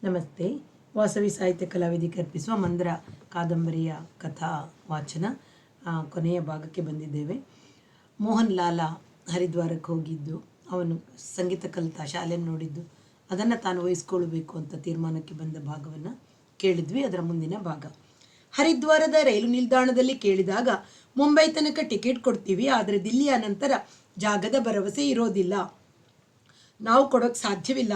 ನಮಸ್ತೆ. ವಾಸವಿ ಸಾಹಿತ್ಯ ಕಲಾವೇದಿಕೆ ಅರ್ಪಿಸುವ ಮಂದ್ರ ಕಾದಂಬರಿಯ ಕಥಾ ವಾಚನ ಕೊನೆಯ ಭಾಗಕ್ಕೆ ಬಂದಿದ್ದೇವೆ. ಮೋಹನ್ ಲಾಲ ಹರಿದ್ವಾರಕ್ಕೆ ಹೋಗಿದ್ದು, ಅವನು ಸಂಗೀತ ಕಲಿತ ಶಾಲೆಯನ್ನು ನೋಡಿದ್ದು, ಅದನ್ನು ತಾನು ವಹಿಸ್ಕೊಳ್ಬೇಕು ಅಂತ ತೀರ್ಮಾನಕ್ಕೆ ಬಂದ ಭಾಗವನ್ನು ಕೇಳಿದ್ವಿ. ಅದರ ಮುಂದಿನ ಭಾಗ. ಹರಿದ್ವಾರದ ರೈಲು ನಿಲ್ದಾಣದಲ್ಲಿ ಕೇಳಿದಾಗ, ಮುಂಬೈ ತನಕ ಟಿಕೆಟ್ ಕೊಡ್ತೀವಿ, ಆದರೆ ದಿಲ್ಲಿಯ ನಂತರ ಜಾಗದ ಭರವಸೆ ಇರೋದಿಲ್ಲ, ನಾವು ಕೊಡೋಕ್ಕೆ ಸಾಧ್ಯವಿಲ್ಲ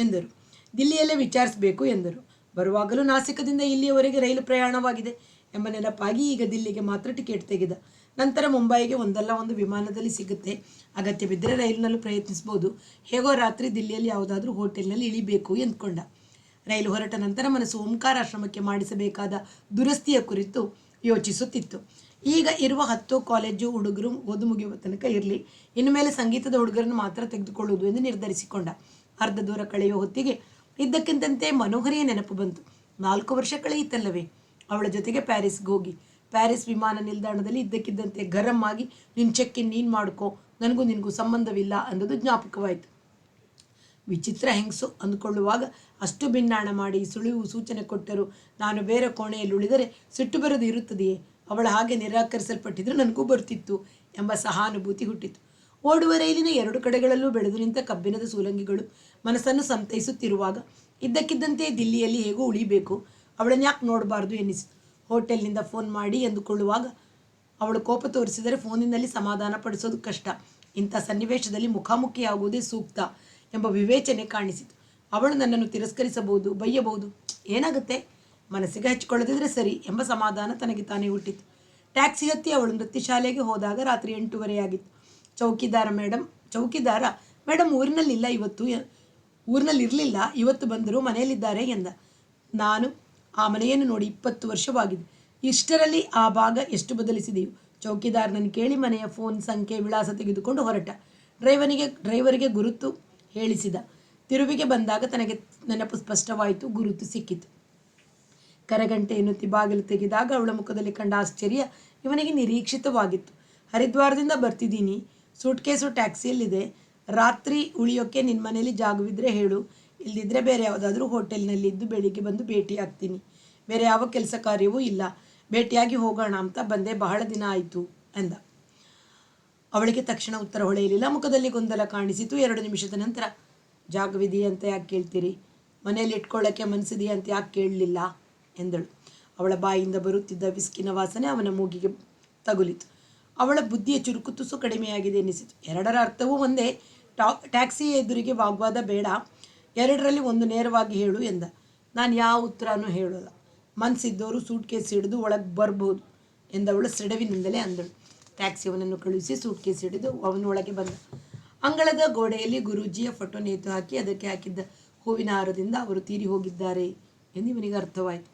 ಎಂದರು. ದಿಲ್ಲಿಯಲ್ಲೇ ವಿಚಾರಿಸಬೇಕು ಎಂದರು. ಬರುವಾಗಲೂ ನಾಸಿಕದಿಂದ ಇಲ್ಲಿಯವರೆಗೆ ರೈಲು ಪ್ರಯಾಣವಾಗಿದೆ ಎಂಬ ನೆನಪಾಗಿ ಈಗ ದಿಲ್ಲಿಗೆ ಮಾತ್ರ ಟಿಕೆಟ್ ತೆಗೆದ. ನಂತರ ಮುಂಬೈಗೆ ಒಂದಲ್ಲ ಒಂದು ವಿಮಾನದಲ್ಲಿ ಸಿಗುತ್ತೆ, ಅಗತ್ಯ ಬಿದ್ದರೆ ರೈಲಿನಲ್ಲೂ ಪ್ರಯತ್ನಿಸ್ಬೋದು. ಹೇಗೋ ರಾತ್ರಿ ದಿಲ್ಲಿಯಲ್ಲಿ ಯಾವುದಾದ್ರೂ ಹೋಟೆಲ್ನಲ್ಲಿ ಇಳಿಬೇಕು ಎಂದ್ಕೊಂಡ. ರೈಲು ಹೊರಟ ನಂತರ ಮನಸ್ಸು ಓಂಕಾರ ಆಶ್ರಮಕ್ಕೆ ಮಾಡಿಸಬೇಕಾದ ದುರಸ್ತಿಯ ಕುರಿತು ಯೋಚಿಸುತ್ತಿತ್ತು. ಈಗ ಇರುವ 10 ಕಾಲೇಜು ಹುಡುಗರು ಓದು ಮುಗಿಯುವ ತನಕ ಇರಲಿ, ಇನ್ನು ಮೇಲೆ ಸಂಗೀತದ ಹುಡುಗರನ್ನು ಮಾತ್ರ ತೆಗೆದುಕೊಳ್ಳುವುದು ಎಂದು ನಿರ್ಧರಿಸಿಕೊಂಡ. ಅರ್ಧ ದೂರ ಕಳೆಯುವ ಹೊತ್ತಿಗೆ ಇದ್ದಕ್ಕಿದ್ದಂತೆ ಮನೋಹರಿಯ ನೆನಪು ಬಂತು. 4 ವರ್ಷ ಕಳೆಯಿತಲ್ಲವೇ ಅವಳ ಜೊತೆಗೆ ಪ್ಯಾರಿಸ್ಗೆ ಹೋಗಿ. ಪ್ಯಾರಿಸ್ ವಿಮಾನ ನಿಲ್ದಾಣದಲ್ಲಿ ಇದ್ದಕ್ಕಿದ್ದಂತೆ ಗರಂ ಆಗಿ, ನಿನ್ನ ಚೆಕ್ಕಿನ್ ನೀನು ಮಾಡ್ಕೋ, ನನಗೂ ನಿನಗೂ ಸಂಬಂಧವಿಲ್ಲ ಅನ್ನೋದು ಜ್ಞಾಪಕವಾಯಿತು. ವಿಚಿತ್ರ ಹೆಂಗಸು ಅಂದುಕೊಳ್ಳುವಾಗ ಅಷ್ಟು ಭಿನ್ನಾಣ ಮಾಡಿ ಸುಳಿವು ಸೂಚನೆ ಕೊಟ್ಟರು ನಾನು ಬೇರೆ ಕೋಣೆಯಲ್ಲಿ ಉಳಿದರೆ ಸಿಟ್ಟು ಬರೋದು ಇರುತ್ತದೆಯೇ, ಅವಳ ಹಾಗೆ ನಿರಾಕರಿಸಲ್ಪಟ್ಟಿದ್ರೆ ನನಗೂ ಬರ್ತಿತ್ತು ಎಂಬ ಸಹಾನುಭೂತಿ ಹುಟ್ಟಿತು. ಓಡುವ ರೈಲಿನ 2 ಕಡೆಗಳಲ್ಲೂ ಬೆಳೆದು ನಿಂತ ಕಬ್ಬಿಣದ ಸೂಲಂಗಿಗಳು ಮನಸ್ಸನ್ನು ಸಂತೈಸುತ್ತಿರುವಾಗ ಇದ್ದಕ್ಕಿದ್ದಂತೆ ದಿಲ್ಲಿಯಲ್ಲಿ ಹೇಗೋ ಉಳಿಬೇಕು, ಅವಳನ್ನು ಯಾಕೆ ನೋಡಬಾರ್ದು ಎನ್ನಿಸಿತು. ಹೋಟೆಲ್ನಿಂದ ಫೋನ್ ಮಾಡಿ ಎಂದುಕೊಳ್ಳುವಾಗ ಅವಳು ಕೋಪ ತೋರಿಸಿದರೆ ಫೋನಿನಲ್ಲಿ ಸಮಾಧಾನ ಪಡಿಸೋದು ಕಷ್ಟ, ಇಂಥ ಸನ್ನಿವೇಶದಲ್ಲಿ ಮುಖಾಮುಖಿಯಾಗುವುದೇ ಸೂಕ್ತ ಎಂಬ ವಿವೇಚನೆ ಕಾಣಿಸಿತು. ಅವಳು ನನ್ನನ್ನು ತಿರಸ್ಕರಿಸಬಹುದು, ಬೈಯಬಹುದು, ಏನಾಗುತ್ತೆ, ಮನಸ್ಸಿಗೆ ಹಚ್ಚಿಕೊಳ್ಳದಿದ್ರೆ ಸರಿ ಎಂಬ ಸಮಾಧಾನ ತನಗೆ ತಾನೇ ಹುಟ್ಟಿತು. ಟ್ಯಾಕ್ಸಿ ಹತ್ತಿ ಅವಳು ನೃತ್ಯ ಶಾಲೆಗೆ ಹೋದಾಗ ರಾತ್ರಿ 8:30 ಆಗಿತ್ತು. ಚೌಕಿದಾರ ಮೇಡಮ್ ಊರಿನಲ್ಲಿಲ್ಲ ಇವತ್ತು, ಊರಿನಲ್ಲಿರಲಿಲ್ಲ, ಇವತ್ತು ಬಂದರು, ಮನೆಯಲ್ಲಿದ್ದಾರೆ ಎಂದ. ನಾನು ಆ ಮನೆಯನ್ನು ನೋಡಿ 20 ವರ್ಷವಾಗಿದೆ. ಇಷ್ಟರಲ್ಲಿ ಆ ಭಾಗ ಎಷ್ಟು ಬದಲಿಸಿದೆಯೋ. ಚೌಕಿದಾರನನ್ನು ಕೇಳಿ ಮನೆಯ ಫೋನ್ ಸಂಖ್ಯೆ ವಿಳಾಸ ತೆಗೆದುಕೊಂಡು ಹೊರಟ. ಡ್ರೈವರಿಗೆ ಗುರುತು ಹೇಳಿಸಿದ. ತಿರುವಿಗೆ ಬಂದಾಗ ತನಗೆ ನೆನಪು ಸ್ಪಷ್ಟವಾಯಿತು, ಗುರುತು ಸಿಕ್ಕಿತು. ಕರಗಂಟೆ ಎನ್ನುತ್ತಿ ಬಾಗಿಲು ತೆಗೆದಾಗ ಅವಳ ಮುಖದಲ್ಲಿ ಕಂಡ ಆಶ್ಚರ್ಯ ಇವನಿಗೆ ನಿರೀಕ್ಷಿತವಾಗಿತ್ತು. ಹರಿದ್ವಾರದಿಂದ ಬರ್ತಿದ್ದೀನಿ, ಸೂಟ್ಕೇಸು ಟ್ಯಾಕ್ಸಿಯಲ್ಲಿದೆ, ರಾತ್ರಿ ಉಳಿಯೋಕ್ಕೆ ನಿನ್ನ ಮನೇಲಿ ಜಾಗವಿದ್ದರೆ ಹೇಳು, ಇಲ್ಲದಿದ್ದರೆ ಬೇರೆ ಯಾವುದಾದ್ರೂ ಹೋಟೆಲ್ನಲ್ಲಿ ಇದ್ದು ಬೆಳಿಗ್ಗೆ ಬಂದು ಭೇಟಿಯಾಗ್ತೀನಿ, ಬೇರೆ ಯಾವ ಕೆಲಸ ಕಾರ್ಯವೂ ಇಲ್ಲ, ಭೇಟಿಯಾಗಿ ಹೋಗೋಣ ಅಂತ ಬಂದೆ, ಬಹಳ ದಿನ ಆಯಿತು ಎಂದ. ಅವಳಿಗೆ ತಕ್ಷಣ ಉತ್ತರ ಹೊಳೆಯಲಿಲ್ಲ. ಮುಖದಲ್ಲಿ ಗೊಂದಲ ಕಾಣಿಸಿತು. 2 ನಿಮಿಷದ ನಂತರ, ಜಾಗವಿದೆಯೇ ಅಂತ ಯಾಕೆ ಕೇಳ್ತೀರಿ, ಮನೆಯಲ್ಲಿ ಇಟ್ಕೊಳ್ಳೋಕ್ಕೆ ಮನಸ್ಸಿದೆಯಾ ಅಂತ ಯಾಕೆ ಕೇಳಲಿಲ್ಲ ಎಂದಳು. ಅವಳ ಬಾಯಿಂದ ಬರುತ್ತಿದ್ದ ವಿಸ್ಕಿನ ವಾಸನೆ ಅವನ ಮೂಗಿಗೆ ತಗುಲಿತು. ಅವಳ ಬುದ್ಧಿಯ ಚುರುಕು ತುಸು ಕಡಿಮೆಯಾಗಿದೆ ಎನ್ನಿಸಿತು. 2ರ ಅರ್ಥವೂ ಒಂದೇ. ಟ್ಯಾಕ್ಸಿಯ ಎದುರಿಗೆ ವಾಗ್ವಾದ ಬೇಡ, 2ರಲ್ಲಿ ಒಂದು ನೇರವಾಗಿ ಹೇಳು ಎಂದ. ನಾನು ಯಾವ ಉತ್ತರನೂ ಹೇಳೋಲ್ಲ, ಮನಸ್ಸಿದ್ದವರು ಸೂಟ್ಕೇಸ್ ಹಿಡಿದು ಒಳಗೆ ಬರ್ಬೋದು ಎಂದವಳು ಸಿಡವಿನಿಂದಲೇ ಅಂದಳು. ಟ್ಯಾಕ್ಸಿಯವನನ್ನು ಕಳುಹಿಸಿ ಸೂಟ್ಕೇಸ್ ಹಿಡಿದು ಅವನು ಒಳಗೆ ಬಂದ. ಅಂಗಳದ ಗೋಡೆಯಲ್ಲಿ ಗುರೂಜಿಯ ಫೋಟೋ ನೇತು ಹಾಕಿ ಅದಕ್ಕೆ ಹಾಕಿದ್ದ ಹೂವಿನ ಹಾರದಿಂದ ಅವರು ತೀರಿ ಹೋಗಿದ್ದಾರೆ ಎಂದು ಇವನಿಗೆ ಅರ್ಥವಾಯಿತು.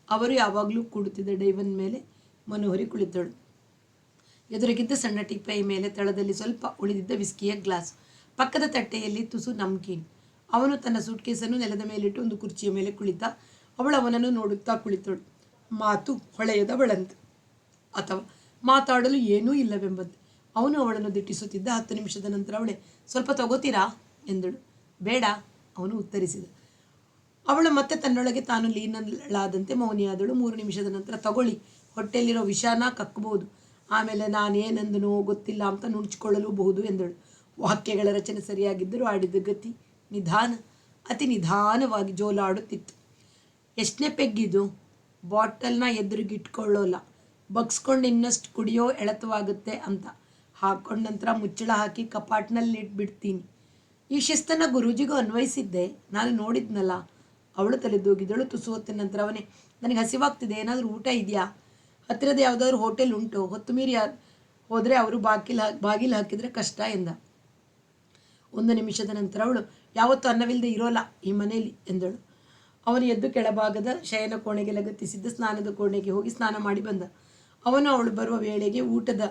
ಅವರು ಯಾವಾಗಲೂ ಕೂಡುತ್ತಿದ್ದ ಡೈವನ್ ಮೇಲೆ ಮನೋಹರಿ ಕುಳಿತಳು. ಎದುರಿಗಿದ್ದ ಸಣ್ಣ ಟಿಪ್ಪೈ ಮೇಲೆ ತಳದಲ್ಲಿ ಸ್ವಲ್ಪ ಉಳಿದಿದ್ದ ವಿಸ್ಕಿಯ ಗ್ಲಾಸ್, ಪಕ್ಕದ ತಟ್ಟೆಯಲ್ಲಿ ತುಸು ನಮ್ಕೀನ್. ಅವನು ತನ್ನ ಸೂಟ್ಕೇಸನ್ನು ನೆಲದ ಮೇಲಿಟ್ಟು ಒಂದು ಕುರ್ಚಿಯ ಮೇಲೆ ಕುಳಿತ. ಅವಳು ಅವನನ್ನು ನೋಡುತ್ತಾ ಕುಳಿತಳು. ಮಾತು ಹೊಳೆಯದವಳಂತೆ, ಅಥವಾ ಮಾತಾಡಲು ಏನೂ ಇಲ್ಲವೆಂಬಂತೆ. ಅವನು ಅವಳನ್ನು ದಿಟ್ಟಿಸುತ್ತಿದ್ದ. 10 ನಿಮಿಷದ ನಂತರ ಅವಳೇ, ಸ್ವಲ್ಪ ತಗೋತೀರಾ ಎಂದಳು. ಬೇಡ, ಅವನು ಉತ್ತರಿಸಿದ. ಅವಳು ಮತ್ತೆ ತನ್ನೊಳಗೆ ತಾನು ಲೀನಳಾದಂತೆ ಮೌನಿಯಾದಳು. 3 ನಿಮಿಷದ ನಂತರ, ತಗೊಳ್ಳಿ, ಹೊಟ್ಟೆಯಲ್ಲಿರೋ ವಿಷಾನ ಕಕ್ಕಬಹುದು, ಆಮೇಲೆ ನಾನೇನೆಂದನೋ ಗೊತ್ತಿಲ್ಲ ಅಂತ ನುಣುಚಿಕೊಳ್ಳಲೂಬಹುದು ಎಂದಳು. ವಾಕ್ಯಗಳ ರಚನೆ ಸರಿಯಾಗಿದ್ದರೂ ಆಡಿದ ಗತಿ ನಿಧಾನ, ಅತಿ ನಿಧಾನವಾಗಿ ಜೋಲಾಡುತ್ತಿತ್ತು. ಎಷ್ಟನೇ ಪೆಗ್ಗಿದು, ಬಾಟಲ್ನ ಎದುರಿಗಿಟ್ಕೊಳ್ಳೋಲ್ಲ, ಬಗ್ಸ್ಕೊಂಡು ಇನ್ನಷ್ಟು ಕುಡಿಯೋ ಎಳೆತವಾಗುತ್ತೆ ಅಂತ ಹಾಕ್ಕೊಂಡ ನಂತರ ಮುಚ್ಚಳ ಹಾಕಿ ಕಪಾಟ್ನಲ್ಲಿ ಇಟ್ಬಿಡ್ತೀನಿ. ಈ ಶಿಸ್ತನ್ನು ಗುರೂಜಿಗೂ ಅನ್ವಯಿಸಿದ್ದೆ, ನಾನು ನೋಡಿದ್ನಲ್ಲ. ಅವಳು ತಲೆದೂಗಿದಳು. ತುಸು ಹೊತ್ತಿನ ನಂತರ ಅವನೇ, ನನಗೆ ಹಸಿವಾಗ್ತಿದೆ, ಏನಾದರೂ ಊಟ ಇದೆಯಾ, ಹತ್ತಿರದ ಯಾವುದಾದ್ರೂ ಹೋಟೆಲ್ ಉಂಟು, ಹೊತ್ತು ಮೀರಿ ಹೋದರೆ ಅವರು ಬಾಗಿಲು ಹಾಕಿದರೆ ಕಷ್ಟ ಎಂದ. 1 ನಿಮಿಷದ ನಂತರ ಅವಳು, ಯಾವತ್ತೂ ಅನ್ನವಿಲ್ಲದೆ ಇರೋಲ್ಲ ಈ ಮನೆಯಲ್ಲಿ ಎಂದಳು. ಅವನು ಎದ್ದು ಕೆಳಭಾಗದ ಶಯನ ಕೋಣೆಗೆ ಲಗತ್ತಿಸಿದ್ದ ಸ್ನಾನದ ಕೋಣೆಗೆ ಹೋಗಿ ಸ್ನಾನ ಮಾಡಿ ಬಂದ. ಅವನು ಅವಳು ಬರುವ ವೇಳೆಗೆ ಊಟದ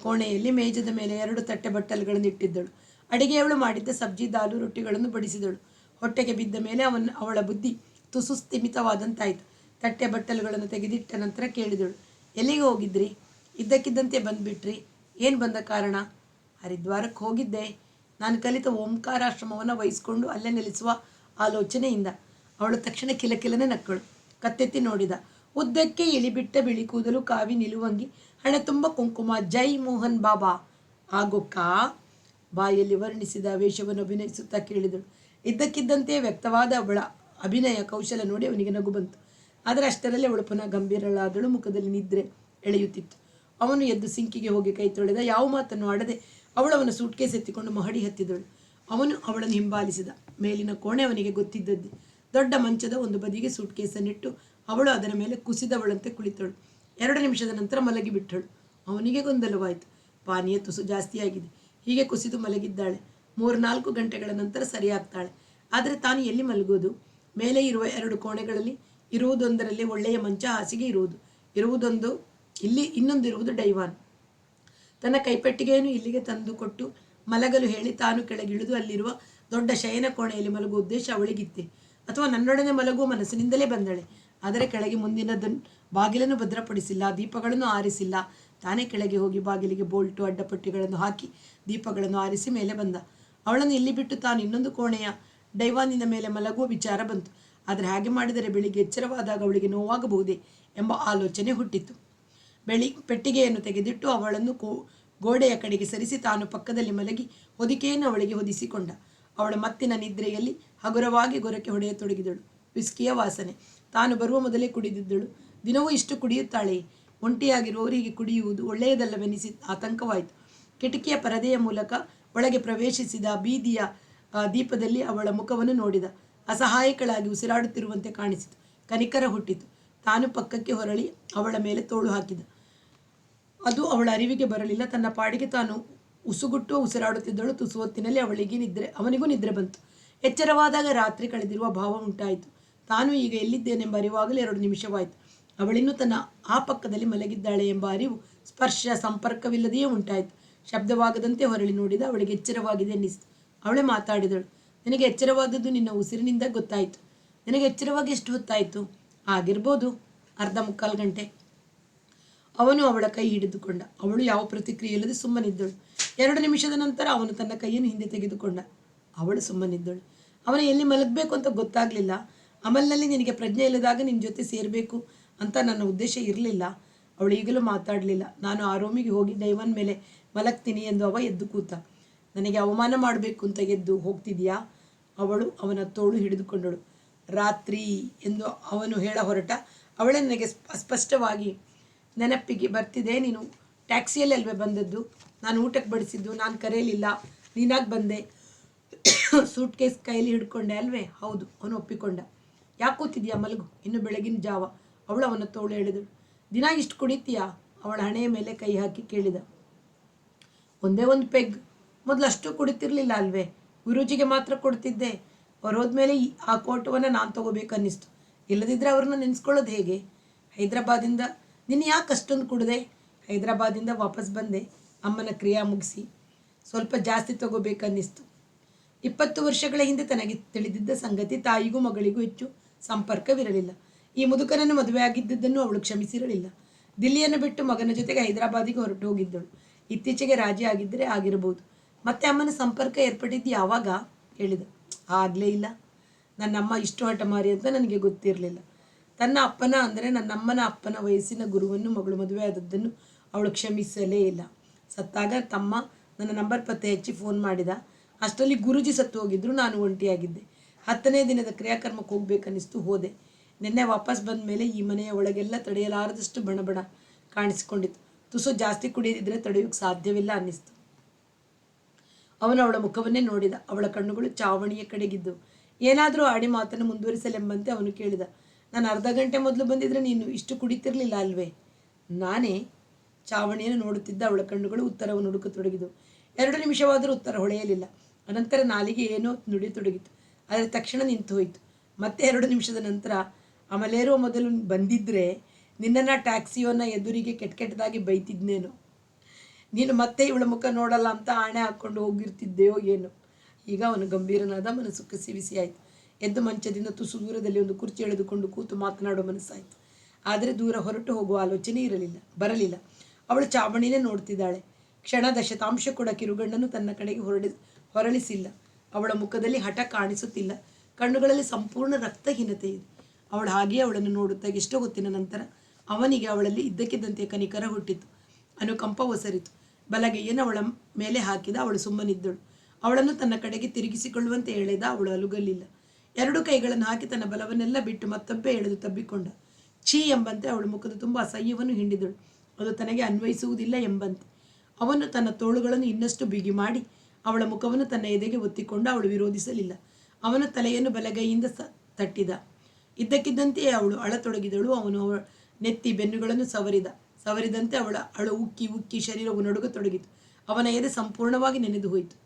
ಕೋಣೆಯಲ್ಲಿ ಮೇಜದ ಮೇಲೆ 2 ತಟ್ಟೆ ಬಟ್ಟಲುಗಳನ್ನು ಇಟ್ಟಿದ್ದಳು. ಅಡಿಗೆಯವಳು ಮಾಡಿದ್ದ ಸಬ್ಜಿ, ದಾಲು, ರೊಟ್ಟಿಗಳನ್ನು ಬಡಿಸಿದಳು. ಹೊಟ್ಟೆಗೆ ಬಿದ್ದ ಮೇಲೆ ಅವಳ ಬುದ್ಧಿ ತುಸು ಸ್ಥಿಮಿತವಾದಂತಾಯಿತು. ತಟ್ಟೆ ಬಟ್ಟಲುಗಳನ್ನು ತೆಗೆದಿಟ್ಟ ನಂತರ ಕೇಳಿದಳು, ಎಲ್ಲಿಗೆ ಹೋಗಿದ್ರಿ, ಇದ್ದಕ್ಕಿದ್ದಂತೆ ಬಂದುಬಿಟ್ರಿ, ಏನು ಬಂದ ಕಾರಣ. ಹರಿದ್ವಾರಕ್ಕೆ ಹೋಗಿದ್ದೆ, ನಾನು ಕಲಿತ ಓಂಕಾರಾಶ್ರಮವನ್ನು ವಹಿಸ್ಕೊಂಡು ಅಲ್ಲೇ ನೆಲೆಸುವ ಆಲೋಚನೆಯಿಂದ. ಅವಳು ತಕ್ಷಣ ಕಿಲಕಿಲನೆ ನಕ್ಕಳು. ಕತ್ತೆತ್ತಿ ನೋಡಿದ. ಉದ್ದಕ್ಕೆ ಇಳಿಬಿಟ್ಟ ಬಿಳಿ ಕೂದಲು, ಕಾವಿ ನಿಲುವಂಗಿ, ಹಣೆ ತುಂಬ ಕುಂಕುಮ. ಜೈ ಮೋಹನ್ ಬಾಬಾ ಆಗೋಕ್ಕಾ? ಬಾಯಲ್ಲಿ ವರ್ಣಿಸಿದ ವೇಷವನ್ನು ಅಭಿನಯಿಸುತ್ತಾ ಕೇಳಿದಳು. ಇದ್ದಕ್ಕಿದ್ದಂತೆ ವ್ಯಕ್ತವಾದ ಅವಳ ಅಭಿನಯ ಕೌಶಲ ನೋಡಿ ಅವನಿಗೆ ನಗು ಬಂತು. ಆದರೆ ಅಷ್ಟರಲ್ಲಿ ಅವಳು ಪುನಃ ಗಂಭೀರಳಾದಳು. ಮುಖದಲ್ಲಿ ನಿದ್ರೆ ಎಳೆಯುತ್ತಿತ್ತು. ಅವನು ಎದ್ದು ಸಿಂಕಿಗೆ ಹೋಗಿ ಕೈ ತೊಳೆದ. ಯಾವ ಮಾತನ್ನು ಆಡದೆ ಅವಳವನ ಸೂಟ್ಕೇಸ್ ಎತ್ತಿಕೊಂಡು ಮಹಡಿ ಹತ್ತಿದಳು. ಅವನು ಅವಳನ್ನು ಹಿಂಬಾಲಿಸಿದ. ಮೇಲಿನ ಕೋಣೆ ಅವನಿಗೆ ಗೊತ್ತಿದ್ದದ್ದೇ. ದೊಡ್ಡ ಮಂಚದ ಒಂದು ಬದಿಗೆ ಸೂಟ್ಕೇಸನ್ನಿಟ್ಟು ಅವಳು ಅದರ ಮೇಲೆ ಕುಸಿದವಳಂತೆ ಕುಳಿತಳು. 2 ನಿಮಿಷದ ನಂತರ ಮಲಗಿಬಿಟ್ಟಳು. ಅವನಿಗೆ ಗೊಂದಲವಾಯಿತು. ಪಾನೀಯ ತುಸು ಜಾಸ್ತಿಯಾಗಿದೆ. ಹೀಗೆ ಕುಸಿದು ಮಲಗಿದ್ದಾಳೆ. 3-4 ಗಂಟೆಗಳ ನಂತರ ಸರಿಯಾಗ್ತಾಳೆ. ಆದರೆ ತಾನು ಎಲ್ಲಿ ಮಲಗೋದು? ಮೇಲೆ ಇರುವ 2 ಕೋಣೆಗಳಲ್ಲಿ ಇರುವುದೊಂದರಲ್ಲಿ ಒಳ್ಳೆಯ ಮಂಚ, ಹಾಸಿಗೆ ಇರುವುದೊಂದು ಇಲ್ಲಿ, ಇನ್ನೊಂದಿರುವುದು ಡೈವಾನ್. ತನ್ನ ಕೈಪೆಟ್ಟಿಗೆಯನ್ನು ಇಲ್ಲಿಗೆ ತಂದು ಕೊಟ್ಟು ಮಲಗಲು ಹೇಳಿ ತಾನು ಕೆಳಗಿಳಿದು ಅಲ್ಲಿರುವ ದೊಡ್ಡ ಶಯನ ಕೋಣೆಯಲ್ಲಿ ಮಲಗುವ ಉದ್ದೇಶ ಅವಳಿಗಿತ್ತೆ. ಅಥವಾ ನನ್ನೊಡನೆ ಮಲಗುವ ಮನಸ್ಸಿನಿಂದಲೇ ಬಂದಳೆ. ಆದರೆ ಕೆಳಗೆ ಮುಂದಿನದನ್ನು ಬಾಗಿಲನ್ನು ಭದ್ರಪಡಿಸಿಲ್ಲ, ದೀಪಗಳನ್ನು ಆರಿಸಿಲ್ಲ. ತಾನೇ ಕೆಳಗೆ ಹೋಗಿ ಬಾಗಿಲಿಗೆ ಬೋಲ್ಟು ಅಡ್ಡಪಟ್ಟಿಗಳನ್ನು ಹಾಕಿ ದೀಪಗಳನ್ನು ಆರಿಸಿ ಮೇಲೆ ಬಂದ. ಅವಳನ್ನು ಇಲ್ಲಿ ಬಿಟ್ಟು ತಾನು ಇನ್ನೊಂದು ಕೋಣೆಯ ಡೈವಾನಿನ ಮೇಲೆ ಮಲಗುವ ವಿಚಾರ ಬಂತು. ಆದರೆ ಹಾಗೆ ಮಾಡಿದರೆ ಬೆಳಿಗ್ಗೆ ಎಚ್ಚರವಾದಾಗ ಅವಳಿಗೆ ನೋವಾಗಬಹುದೇ ಎಂಬ ಆಲೋಚನೆ ಹುಟ್ಟಿತು. ಪೆಟ್ಟಿಗೆಯನ್ನು ತೆಗೆದಿಟ್ಟು ಅವಳನ್ನು ಗೋಡೆಯ ಕಡೆಗೆ ಸರಿಸಿ ತಾನು ಪಕ್ಕದಲ್ಲಿ ಮಲಗಿ ಹೊದಿಕೆಯನ್ನು ಅವಳಿಗೆ ಹೊದಿಸಿಕೊಂಡ. ಅವಳ ಮತ್ತಿನ ನಿದ್ರೆಯಲ್ಲಿ ಹಗುರವಾಗಿ ಗೊರಕೆ ಹೊಡೆಯತೊಡಗಿದಳು. ವಿಸ್ಕಿಯ ವಾಸನೆ. ತಾನು ಬರುವ ಮೊದಲೇ ಕುಡಿದಿದ್ದಳು. ದಿನವೂ ಇಷ್ಟು ಕುಡಿಯುತ್ತಾಳೆಯೇ? ಒಂಟಿಯಾಗಿರುವವರಿಗೆ ಕುಡಿಯುವುದು ಒಳ್ಳೆಯದಲ್ಲವೆನಿಸಿ ಆತಂಕವಾಯಿತು. ಕಿಟಕಿಯ ಪರದೆಯ ಮೂಲಕ ಒಳಗೆ ಪ್ರವೇಶಿಸಿದ ಬೀದಿಯ ದೀಪದಲ್ಲಿ ಅವಳ ಮುಖವನ್ನು ನೋಡಿದ. ಅಸಹಾಯಕಳಾಗಿ ಉಸಿರಾಡುತ್ತಿರುವಂತೆ ಕಾಣಿಸಿತು. ಕನಿಕರ ಹುಟ್ಟಿತು. ತಾನು ಪಕ್ಕಕ್ಕೆ ಹೊರಳಿ ಅವಳ ಮೇಲೆ ತೋಳು ಹಾಕಿದ. ಅದು ಅವಳ ಅರಿವಿಗೆ ಬರಲಿಲ್ಲ. ತನ್ನ ಪಾಡಿಗೆ ತಾನು ಉಸುಗುಟ್ಟು ಉಸಿರಾಡುತ್ತಿದ್ದಳು. ತುಸು ಹೊತ್ತಿನಲ್ಲಿ ಅವನಿಗೂ ನಿದ್ರೆ ಬಂತು. ಎಚ್ಚರವಾದಾಗ ರಾತ್ರಿ ಕಳೆದಿರುವ ಭಾವ ಉಂಟಾಯಿತು. ತಾನು ಈಗ ಎಲ್ಲಿದ್ದೇನೆಂಬ ಅರಿವಾಗಲೇ 2 ನಿಮಿಷವಾಯಿತು. ಅವಳಿನ್ನೂ ತನ್ನ ಆ ಪಕ್ಕದಲ್ಲಿ ಮಲಗಿದ್ದಾಳೆ ಎಂಬ ಅರಿವು ಸ್ಪರ್ಶ ಸಂಪರ್ಕವಿಲ್ಲದೆಯೇ ಉಂಟಾಯಿತು. ಶಬ್ದವಾಗದಂತೆ ಹೊರಳಿ ನೋಡಿದ. ಅವಳಿಗೆ ಎಚ್ಚರವಾಗಿದೆ ಅನ್ನಿಸಿತು. ಅವಳೇ ಮಾತಾಡಿದಳು. ನಿನಗೆ ಎಚ್ಚರವಾದದ್ದು ನಿನ್ನ ಉಸಿರಿನಿಂದ ಗೊತ್ತಾಯಿತು. ನಿನಗೆ ಎಚ್ಚರವಾಗಿ ಎಷ್ಟು ಹೊತ್ತಾಯಿತು? ಆಗಿರ್ಬೋದು 1/2-3/4 ಗಂಟೆ. ಅವನು ಅವಳ ಕೈ ಹಿಡಿದುಕೊಂಡ. ಅವಳು ಯಾವ ಪ್ರತಿಕ್ರಿಯೆ ಇಲ್ಲದೆ ಸುಮ್ಮನಿದ್ದಳು. 2 ನಿಮಿಷದ ನಂತರ ಅವನು ತನ್ನ ಕೈಯನ್ನು ಹಿಂದೆ ತೆಗೆದುಕೊಂಡ. ಅವಳು ಸುಮ್ಮನಿದ್ದಳು. ಅವನು ಎಲ್ಲಿ ಮಲಗಬೇಕು ಅಂತ ಗೊತ್ತಾಗಲಿಲ್ಲ. ಅಮಲ್ನಲ್ಲಿ ನಿನಗೆ ಪ್ರಜ್ಞೆ ಇಲ್ಲದಾಗ ನಿನ್ನ ಜೊತೆ ಸೇರಬೇಕು ಅಂತ ನನ್ನ ಉದ್ದೇಶ ಇರಲಿಲ್ಲ. ಅವಳು ಈಗಲೂ ಮಾತಾಡಲಿಲ್ಲ. ನಾನು ಆ ರೂಮಿಗೆ ಹೋಗಿ ಡೈವನ್ ಮೇಲೆ ಮಲಗ್ತೀನಿ ಎಂದು ಅವ ಎದ್ದು ಕೂತ. ನನಗೆ ಅವಮಾನ ಮಾಡಬೇಕು ಅಂತ ಎದ್ದು ಹೋಗ್ತಿದೆಯಾ? ಅವಳು ಅವನ ತೋಳು ಹಿಡಿದುಕೊಂಡಳು. ರಾತ್ರಿ ಎಂದು ಅವನು ಹೇಳ ಹೊರಟ. ಅವಳೇ ನನಗೆ ಅಸ್ಪಷ್ಟವಾಗಿ ನೆನಪಿಗೆ ಬರ್ತಿದೆ. ನೀನು ಟ್ಯಾಕ್ಸಿಯಲ್ಲಿ ಅಲ್ವೇ ಬಂದದ್ದು? ನಾನು ಊಟಕ್ಕೆ ಬಡಿಸಿದ್ದು. ನಾನು ಕರೆಯಲಿಲ್ಲ, ನೀನಾಗಿ ಬಂದೆ. ಸೂಟ್ ಕೇಸ್ ಕೈಯಲ್ಲಿ ಹಿಡ್ಕೊಂಡೆ ಅಲ್ವೇ? ಹೌದು. ಅವನು ಒಪ್ಪಿಕೊಂಡ. ಯಾಕೆ ಕೂತಿದ್ಯಾ? ಮಲಗು, ಇನ್ನು ಬೆಳಗಿನ ಜಾವ. ಅವಳು ಅವನ ತೋಳು ಎಳೆದಳು. ದಿನ ಇಷ್ಟು ಕುಡಿತೀಯಾ? ಅವಳ ಹಣೆಯ ಮೇಲೆ ಕೈ ಹಾಕಿ ಕೇಳಿದ. ಒಂದೇ ಒಂದು ಪೆಗ್. ಮೊದಲು ಅಷ್ಟು ಕುಡಿತಿರ್ಲಿಲ್ಲ ಅಲ್ವೇ? ಗುರೂಜಿಗೆ ಮಾತ್ರ ಕೊಡ್ತಿದ್ದೆ. ಅವ್ರು ಹೋದ್ಮೇಲೆ ಆ ಕೋಟವನ್ನು ನಾನು ತಗೋಬೇಕನ್ನಿಸ್ತು. ಇಲ್ಲದಿದ್ದರೆ ಅವ್ರನ್ನ ನೆನೆಸ್ಕೊಳ್ಳೋದು ಹೇಗೆ? ಹೈದರಾಬಾದಿಂದ ನೀನು ಯಾಕೆ ಅಷ್ಟೊಂದು ಕುಡಿದೆ? ಹೈದರಾಬಾದಿಂದ ವಾಪಸ್ ಬಂದೆ ಅಮ್ಮನ ಕ್ರಿಯಾ ಮುಗಿಸಿ. ಸ್ವಲ್ಪ ಜಾಸ್ತಿ ತಗೋಬೇಕನ್ನಿಸ್ತು. 20 ವರ್ಷಗಳ ಹಿಂದೆ ತನಗೆ ತಿಳಿದಿದ್ದ ಸಂಗತಿ. ತಾಯಿಗೂ ಮಗಳಿಗೂ ಹೆಚ್ಚು ಸಂಪರ್ಕವಿರಲಿಲ್ಲ. ಈ ಮುದುಕನನ್ನು ಮದುವೆ ಆಗಿದ್ದನ್ನು ಅವಳು ಕ್ಷಮಿಸಿರಲಿಲ್ಲ. ದಿಲ್ಲಿಯನ್ನು ಬಿಟ್ಟು ಮಗನ ಜೊತೆಗೆ ಹೈದರಾಬಾದಿಗೆ ಹೊರಟು ಹೋಗಿದ್ದಳು. ಇತ್ತೀಚೆಗೆ ರಾಜಿ ಆಗಿದ್ದರೆ ಆಗಿರಬಹುದು. ಮತ್ತೆ ಅಮ್ಮನ ಸಂಪರ್ಕ ಏರ್ಪಟ್ಟಿದ್ದು ಯಾವಾಗ? ಹೇಳಿದ. ಆಗಲೇ ಇಲ್ಲ. ನನ್ನಮ್ಮ ಇಷ್ಟು ಹಠಮಾರಿ ಅಂತ ನನಗೆ ಗೊತ್ತಿರಲಿಲ್ಲ. ತನ್ನ ಅಪ್ಪನ ಅಂದರೆ ನನ್ನಮ್ಮನ ಅಪ್ಪನ ವಯಸ್ಸಿನ ಗುರುವನ್ನು ಮಗಳು ಮದುವೆ ಆದದ್ದನ್ನು ಅವಳು ಕ್ಷಮಿಸಲೇ ಇಲ್ಲ. ಸತ್ತಾಗ ತಮ್ಮ ನನ್ನ ನಂಬರ್ ಪತ್ತೆ ಹಚ್ಚಿ ಫೋನ್ ಮಾಡಿದ. ಅಷ್ಟರಲ್ಲಿ ಗುರೂಜಿ ಸತ್ತು ಹೋಗಿದ್ರು. ನಾನು ಒಂಟಿಯಾಗಿದ್ದೆ. 10ನೇ ದಿನದ ಕ್ರಿಯಾಕರ್ಮಕ್ಕೆ ಹೋಗ್ಬೇಕನ್ನಿಸ್ತು. ಹೋದೆ. ನಿನ್ನೆ ವಾಪಸ್ ಬಂದ ಮೇಲೆ ಈ ಮನೆಯ ಒಳಗೆಲ್ಲ ತಡೆಯಲಾರದಷ್ಟು ಬಣಬಣ ಕಾಣಿಸಿಕೊಂಡಿತ್ತು. ತುಸು ಜಾಸ್ತಿ ಕುಡಿಯದಿದ್ದರೆ ತಡೆಯೋಕ್ಕೆ ಸಾಧ್ಯವಿಲ್ಲ ಅನ್ನಿಸ್ತು. ಅವನು ಅವಳ ಮುಖವನ್ನೇ ನೋಡಿದ. ಅವಳ ಕಣ್ಣುಗಳು ಚಾವಣಿಯ ಕಡೆಗಿದ್ದವು. ಏನಾದರೂ ಆಡಿ ಮಾತನ್ನು ಮುಂದುವರಿಸಲೆಂಬಂತೆ ಅವನು ಕೇಳಿದ. ನಾನು ಅರ್ಧ ಗಂಟೆ ಮೊದಲು ಬಂದಿದ್ರೆ ನೀನು ಇಷ್ಟು ಕುಡಿತಿರ್ಲಿಲ್ಲ ಅಲ್ವೇ? ನಾನೇ ಚಾವಣಿಯನ್ನು ನೋಡುತ್ತಿದ್ದ. ಅವಳ ಕಣ್ಣುಗಳು ಉತ್ತರವನ್ನು ಹುಡುಕತೊಡಗಿದವು. 2 ನಿಮಿಷವಾದರೂ ಉತ್ತರ ಹೊಳೆಯಲಿಲ್ಲ. ಅನಂತರ ನಾಲಿಗೆ ಏನೋ ನುಡಿಯತೊಡಗಿತು. ಆದರೆ ತಕ್ಷಣ ನಿಂತು ಹೋಯಿತು. ಮತ್ತೆ 2 ನಿಮಿಷದ ನಂತರ, ಅಮಲೇರುವ ಮೊದಲು ಬಂದಿದ್ದರೆ ನಿನ್ನನ್ನು ಟ್ಯಾಕ್ಸಿಯವನ್ನ ಎದುರಿಗೆ ಕೆಟ್ಟದಾಗಿ ಬೈತಿದ್ನೇನೋ. ನೀನು ಮತ್ತೆ ಇವಳ ಮುಖ ನೋಡಲ್ಲ ಅಂತ ಆಣೆ ಹಾಕ್ಕೊಂಡು ಹೋಗಿರ್ತಿದ್ದೆಯೋ ಏನೋ. ಈಗ ಅವನು ಗಂಭೀರನಾದ. ಮನಸ್ಸು ಕಸಿವಿಸಿಯಾಯಿತು. ಎದ್ದು ಮಂಚದಿಂದ ತುಸು ದೂರದಲ್ಲಿ ಒಂದು ಕುರ್ಚಿ ಎಳೆದುಕೊಂಡು ಕೂತು ಮಾತನಾಡುವ ಮನಸ್ಸಾಯಿತು. ಆದರೆ ದೂರ ಹೊರಟು ಹೋಗುವ ಆಲೋಚನೆ ಬರಲಿಲ್ಲ. ಅವಳು ಚಾವಣಿನೇ ನೋಡ್ತಿದ್ದಾಳೆ. ಕ್ಷಣದ ಶತಾಂಶ ಕೂಡ ಕಿರುಗಣ್ಣನ್ನು ತನ್ನ ಕಡೆಗೆ ಹೊರಳಿಸಿಲ್ಲ. ಅವಳ ಮುಖದಲ್ಲಿ ಹಠ ಕಾಣಿಸುತ್ತಿಲ್ಲ. ಕಣ್ಣುಗಳಲ್ಲಿ ಸಂಪೂರ್ಣ ರಕ್ತಹೀನತೆ ಇದೆ. ಅವಳು ಹಾಗೆಯೇ ಅವಳನ್ನು ನೋಡುತ್ತಾ ಎಷ್ಟೋ ಹೊತ್ತಿನ ನಂತರ ಅವನಿಗೆ ಅವಳಲ್ಲಿ ಇದ್ದಕ್ಕಿದ್ದಂತೆ ಕನಿಕರ ಹುಟ್ಟಿತು, ಅನುಕಂಪ ಒಸರಿತು. ಬಲಗೈಯನ್ನು ಅವಳ ಮೇಲೆ ಹಾಕಿದ. ಅವಳು ಸುಮ್ಮನಿದ್ದಳು. ಅವಳನ್ನು ತನ್ನ ಕಡೆಗೆ ತಿರುಗಿಸಿಕೊಳ್ಳುವಂತೆ ಎಳೆದ. ಅವಳು ಅಲುಗಲಿಲ್ಲ. ಎರಡು ಕೈಗಳನ್ನು ಹಾಕಿ ತನ್ನ ಬಲವನ್ನೆಲ್ಲ ಬಿಟ್ಟು ಮತ್ತೊಬ್ಬೆ ಎಳೆದು ತಬ್ಬಿಕೊಂಡ. ಛೀ ಎಂಬಂತೆ ಅವಳು ಮುಖದ ತುಂಬ ಅಸಹ್ಯವನ್ನು ಹಿಂಡಿದಳು. ಅದು ತನಗೆ ಅನ್ವಯಿಸುವುದಿಲ್ಲ ಎಂಬಂತೆ. ಅವನು ತನ್ನ ತೋಳುಗಳನ್ನು ಇನ್ನಷ್ಟು ಬಿಗಿ ಮಾಡಿ ಅವಳ ಮುಖವನ್ನು ತನ್ನ ಎದೆಗೆ ಒತ್ತಿಕೊಂಡು ಅವಳು ವಿರೋಧಿಸಲಿಲ್ಲ. ಅವನ ತಲೆಯನ್ನು ಬಲಗೈಯಿಂದ ತಟ್ಟಿದ. ಇದ್ದಕ್ಕಿದ್ದಂತೆಯೇ ಅವಳು ಅಳತೊಡಗಿದಳು. ಅವನು ಅವಳ ನೆತ್ತಿ ಬೆನ್ನುಗಳನ್ನು ಸವರಿದಂತೆ ಅವಳ ಅಳು ಉಕ್ಕಿ ಉಕ್ಕಿ ಶರೀರವು ನಡುಗತೊಡಗಿತು. ಅವನ ಎದೆ ಸಂಪೂರ್ಣವಾಗಿ ನೆನೆದು ಹೋಯಿತು.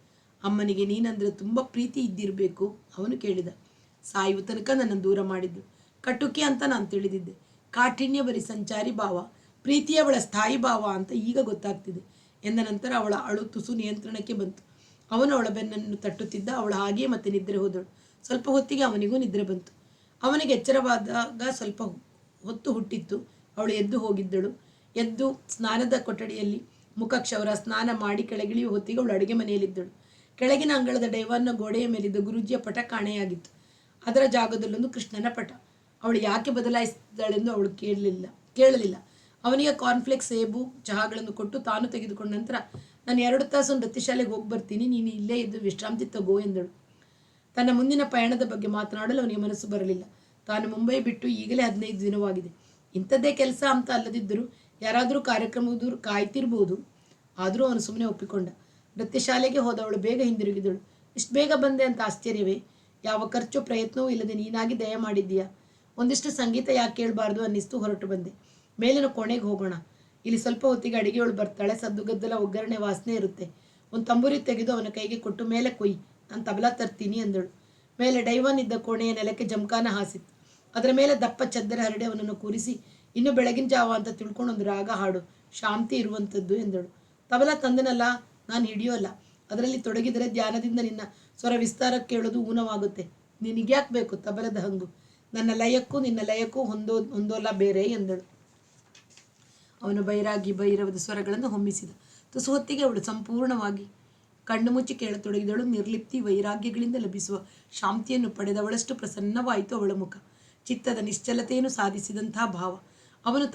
ಅಮ್ಮನಿಗೆ ನೀನಂದರೆ ತುಂಬ ಪ್ರೀತಿ ಇದ್ದಿರಬೇಕು, ಅವನು ಕೇಳಿದ. ಸಾಯುವ ತನಕ ನನ್ನನ್ನು ದೂರ ಮಾಡಿದ್ದು. ಕಟುಕಿ ಅಂತ ನಾನು ತಿಳಿದಿದ್ದೆ. ಕಾಠಿಣ್ಯ ಬರೀ ಸಂಚಾರಿ ಭಾವ, ಪ್ರೀತಿಯವಳ ಸ್ಥಾಯಿ ಭಾವ ಅಂತ ಈಗ ಗೊತ್ತಾಗ್ತಿದೆ ಎಂದ ನಂತರ ಅವಳ ಅಳು ತುಸು ನಿಯಂತ್ರಣಕ್ಕೆ ಬಂತು. ಅವನು ಅವಳ ಬೆನ್ನನ್ನು ತಟ್ಟುತ್ತಿದ್ದ. ಅವಳು ಹಾಗೆಯೇ ಮತ್ತೆ ನಿದ್ರೆ ಹೋದಳು. ಸ್ವಲ್ಪ ಹೊತ್ತಿಗೆ ಅವನಿಗೂ ನಿದ್ರೆ ಬಂತು. ಅವನಿಗೆ ಎಚ್ಚರವಾದಾಗ ಸ್ವಲ್ಪ ಹೊತ್ತು ಹುಟ್ಟಿತ್ತು. ಅವಳು ಎದ್ದು ಹೋಗಿದ್ದಳು. ಎದ್ದು ಸ್ನಾನದ ಕೊಠಡಿಯಲ್ಲಿ ಮುಖಕ್ಷೌರ ಸ್ನಾನ ಮಾಡಿ ಕೆಳಗಿಳಿಯುವ ಹೊತ್ತಿಗೆ ಅವಳು ಅಡುಗೆ ಮನೆಯಲ್ಲಿದ್ದಳು. ಕೆಳಗಿನ ಅಂಗಳದ ಡೈವಾನ್ನ ಗೋಡೆಯ ಮೇಲಿದ್ದ ಗುರೂಜಿಯ ಪಟ ಕಾಣೆಯಾಗಿತ್ತು. ಅದರ ಜಾಗದಲ್ಲೊಂದು ಕೃಷ್ಣನ ಪಟ. ಅವಳು ಯಾಕೆ ಬದಲಾಯಿಸಿದಳೆಂದು ಅವಳು ಕೇಳಲಿಲ್ಲ. ಅವನಿಗೆ ಕಾರ್ನ್ಫ್ಲೆಕ್ಸ್, ಸೇಬು, ಚಹಾಗಳನ್ನು ಕೊಟ್ಟು ತಾನು ತೆಗೆದುಕೊಂಡ ನಂತರ ನಾನು 2 ತಾಸು ನೃತ್ಯ ಶಾಲೆಗೆ ಹೋಗಿ ಬರ್ತೀನಿ, ನೀನು ಇಲ್ಲೇ ಇದ್ದು ವಿಶ್ರಾಂತಿ ತಗೋ ಎಂದಳು. ತನ್ನ ಮುಂದಿನ ಪಯಣದ ಬಗ್ಗೆ ಮಾತನಾಡಲು ಅವನಿಗೆ ಮನಸ್ಸು ಬರಲಿಲ್ಲ. ತಾನು ಮುಂಬೈ ಬಿಟ್ಟು ಈಗಲೇ 15 ದಿನವಾಗಿದೆ. ಇಂಥದ್ದೇ ಕೆಲಸ ಅಂತ ಅಲ್ಲದಿದ್ದರೂ ಯಾರಾದರೂ ಕಾರ್ಯಕ್ರಮದವರು ಕಾಯ್ತಿರ್ಬೋದು. ಆದರೂ ಅವನು ಸುಮ್ಮನೆ ಒಪ್ಪಿಕೊಂಡ. ನೃತ್ಯ ಶಾಲೆಗೆ ಹೋದವಳು ಬೇಗ ಹಿಂದಿರುಗಿದಳು. ಇಷ್ಟು ಬೇಗ ಬಂದೆ ಅಂತ ಆಶ್ಚರ್ಯವೇ? ಯಾವ ಖರ್ಚು ಪ್ರಯತ್ನವೂ ಇಲ್ಲದೆ ನೀನಾಗಿ ದಯ ಮಾಡಿದ್ದೀಯಾ? ಒಂದಿಷ್ಟು ಸಂಗೀತ ಯಾಕೆ ಕೇಳಬಾರ್ದು ಅನ್ನಿಸ್ತು. ಹೊರಟು ಬಂದೆ. ಮೇಲಿನ ಕೋಣೆಗೆ ಹೋಗೋಣ. ಇಲ್ಲಿ ಸ್ವಲ್ಪ ಹೊತ್ತಿಗೆ ಅಡಿಗೆಯವಳು ಬರ್ತಾಳೆ. ಸದ್ದುಗದ್ದಲ ಒಗ್ಗರಣೆ ವಾಸನೆ ಇರುತ್ತೆ. ಒಂದು ತಂಬೂರಿ ತೆಗೆದು ಅವನ ಕೈಗೆ ಕೊಟ್ಟು ಮೇಲೆ ಕೊಯ್, ನಾನು ತಬಲಾ ತರ್ತೀನಿ ಎಂದಳು. ಮೇಲೆ ಡೈವಾನ್ ಇದ್ದ ಕೋಣೆಯ ನೆಲಕ್ಕೆ ಜಮಖಾನ ಹಾಸಿತ್ತು. ಅದರ ಮೇಲೆ ದಪ್ಪ ಚದ್ದರೆ ಹರಡಿ ಅವನನ್ನು ಕೂರಿಸಿ, ಇನ್ನು ಬೆಳಗಿನ ಜಾವ ಅಂತ ತಿಳ್ಕೊಂಡು ಒಂದು ರಾಗ ಹಾಡು, ಶಾಂತಿ ಇರುವಂಥದ್ದು ಎಂದಳು. ತಬಲಾ ತಂದನಲ್ಲ, ನಾನು ಹಿಡಿಯೋಲ್ಲ. ಅದರಲ್ಲಿ ತೊಡಗಿದರೆ ಧ್ಯಾನದಿಂದ ನಿನ್ನ ಸ್ವರ ವಿಸ್ತಾರಕ್ಕೆ ಕೇಳೋದು ಊನವಾಗುತ್ತೆ. ನಿನಗ್ಯಾಕೆ ಬೇಕು ತಬಲದ ಹಂಗು? ನನ್ನ ಲಯಕ್ಕೂ ನಿನ್ನ ಲಯಕ್ಕೂ ಹೊಂದೋಲ್ಲ ಬೇರೆ ಎಂದಳು. ಅವನು ಬೈರಾಗಿ ಭೈರವದ ಸ್ವರಗಳನ್ನು ಹೊಮ್ಮಿಸಿದ. ತುಸು ಹೊತ್ತಿಗೆ ಅವಳು ಸಂಪೂರ್ಣವಾಗಿ ಕಣ್ಣು ಮುಚ್ಚಿ ಕೇಳತೊಡಗಿದಳು. ನಿರ್ಲಿಪ್ತಿ ವೈರಾಗ್ಯಗಳಿಂದ ಲಭಿಸುವ ಶಾಂತಿಯನ್ನು ಪಡೆದವಳಷ್ಟು ಪ್ರಸನ್ನವಾಯಿತು ಅವಳ ಮುಖ. ಚಿತ್ತದ ನಿಶ್ಚಲತೆಯನ್ನು ಸಾಧಿಸಿದಂತಹ ಭಾವ. ಅವನು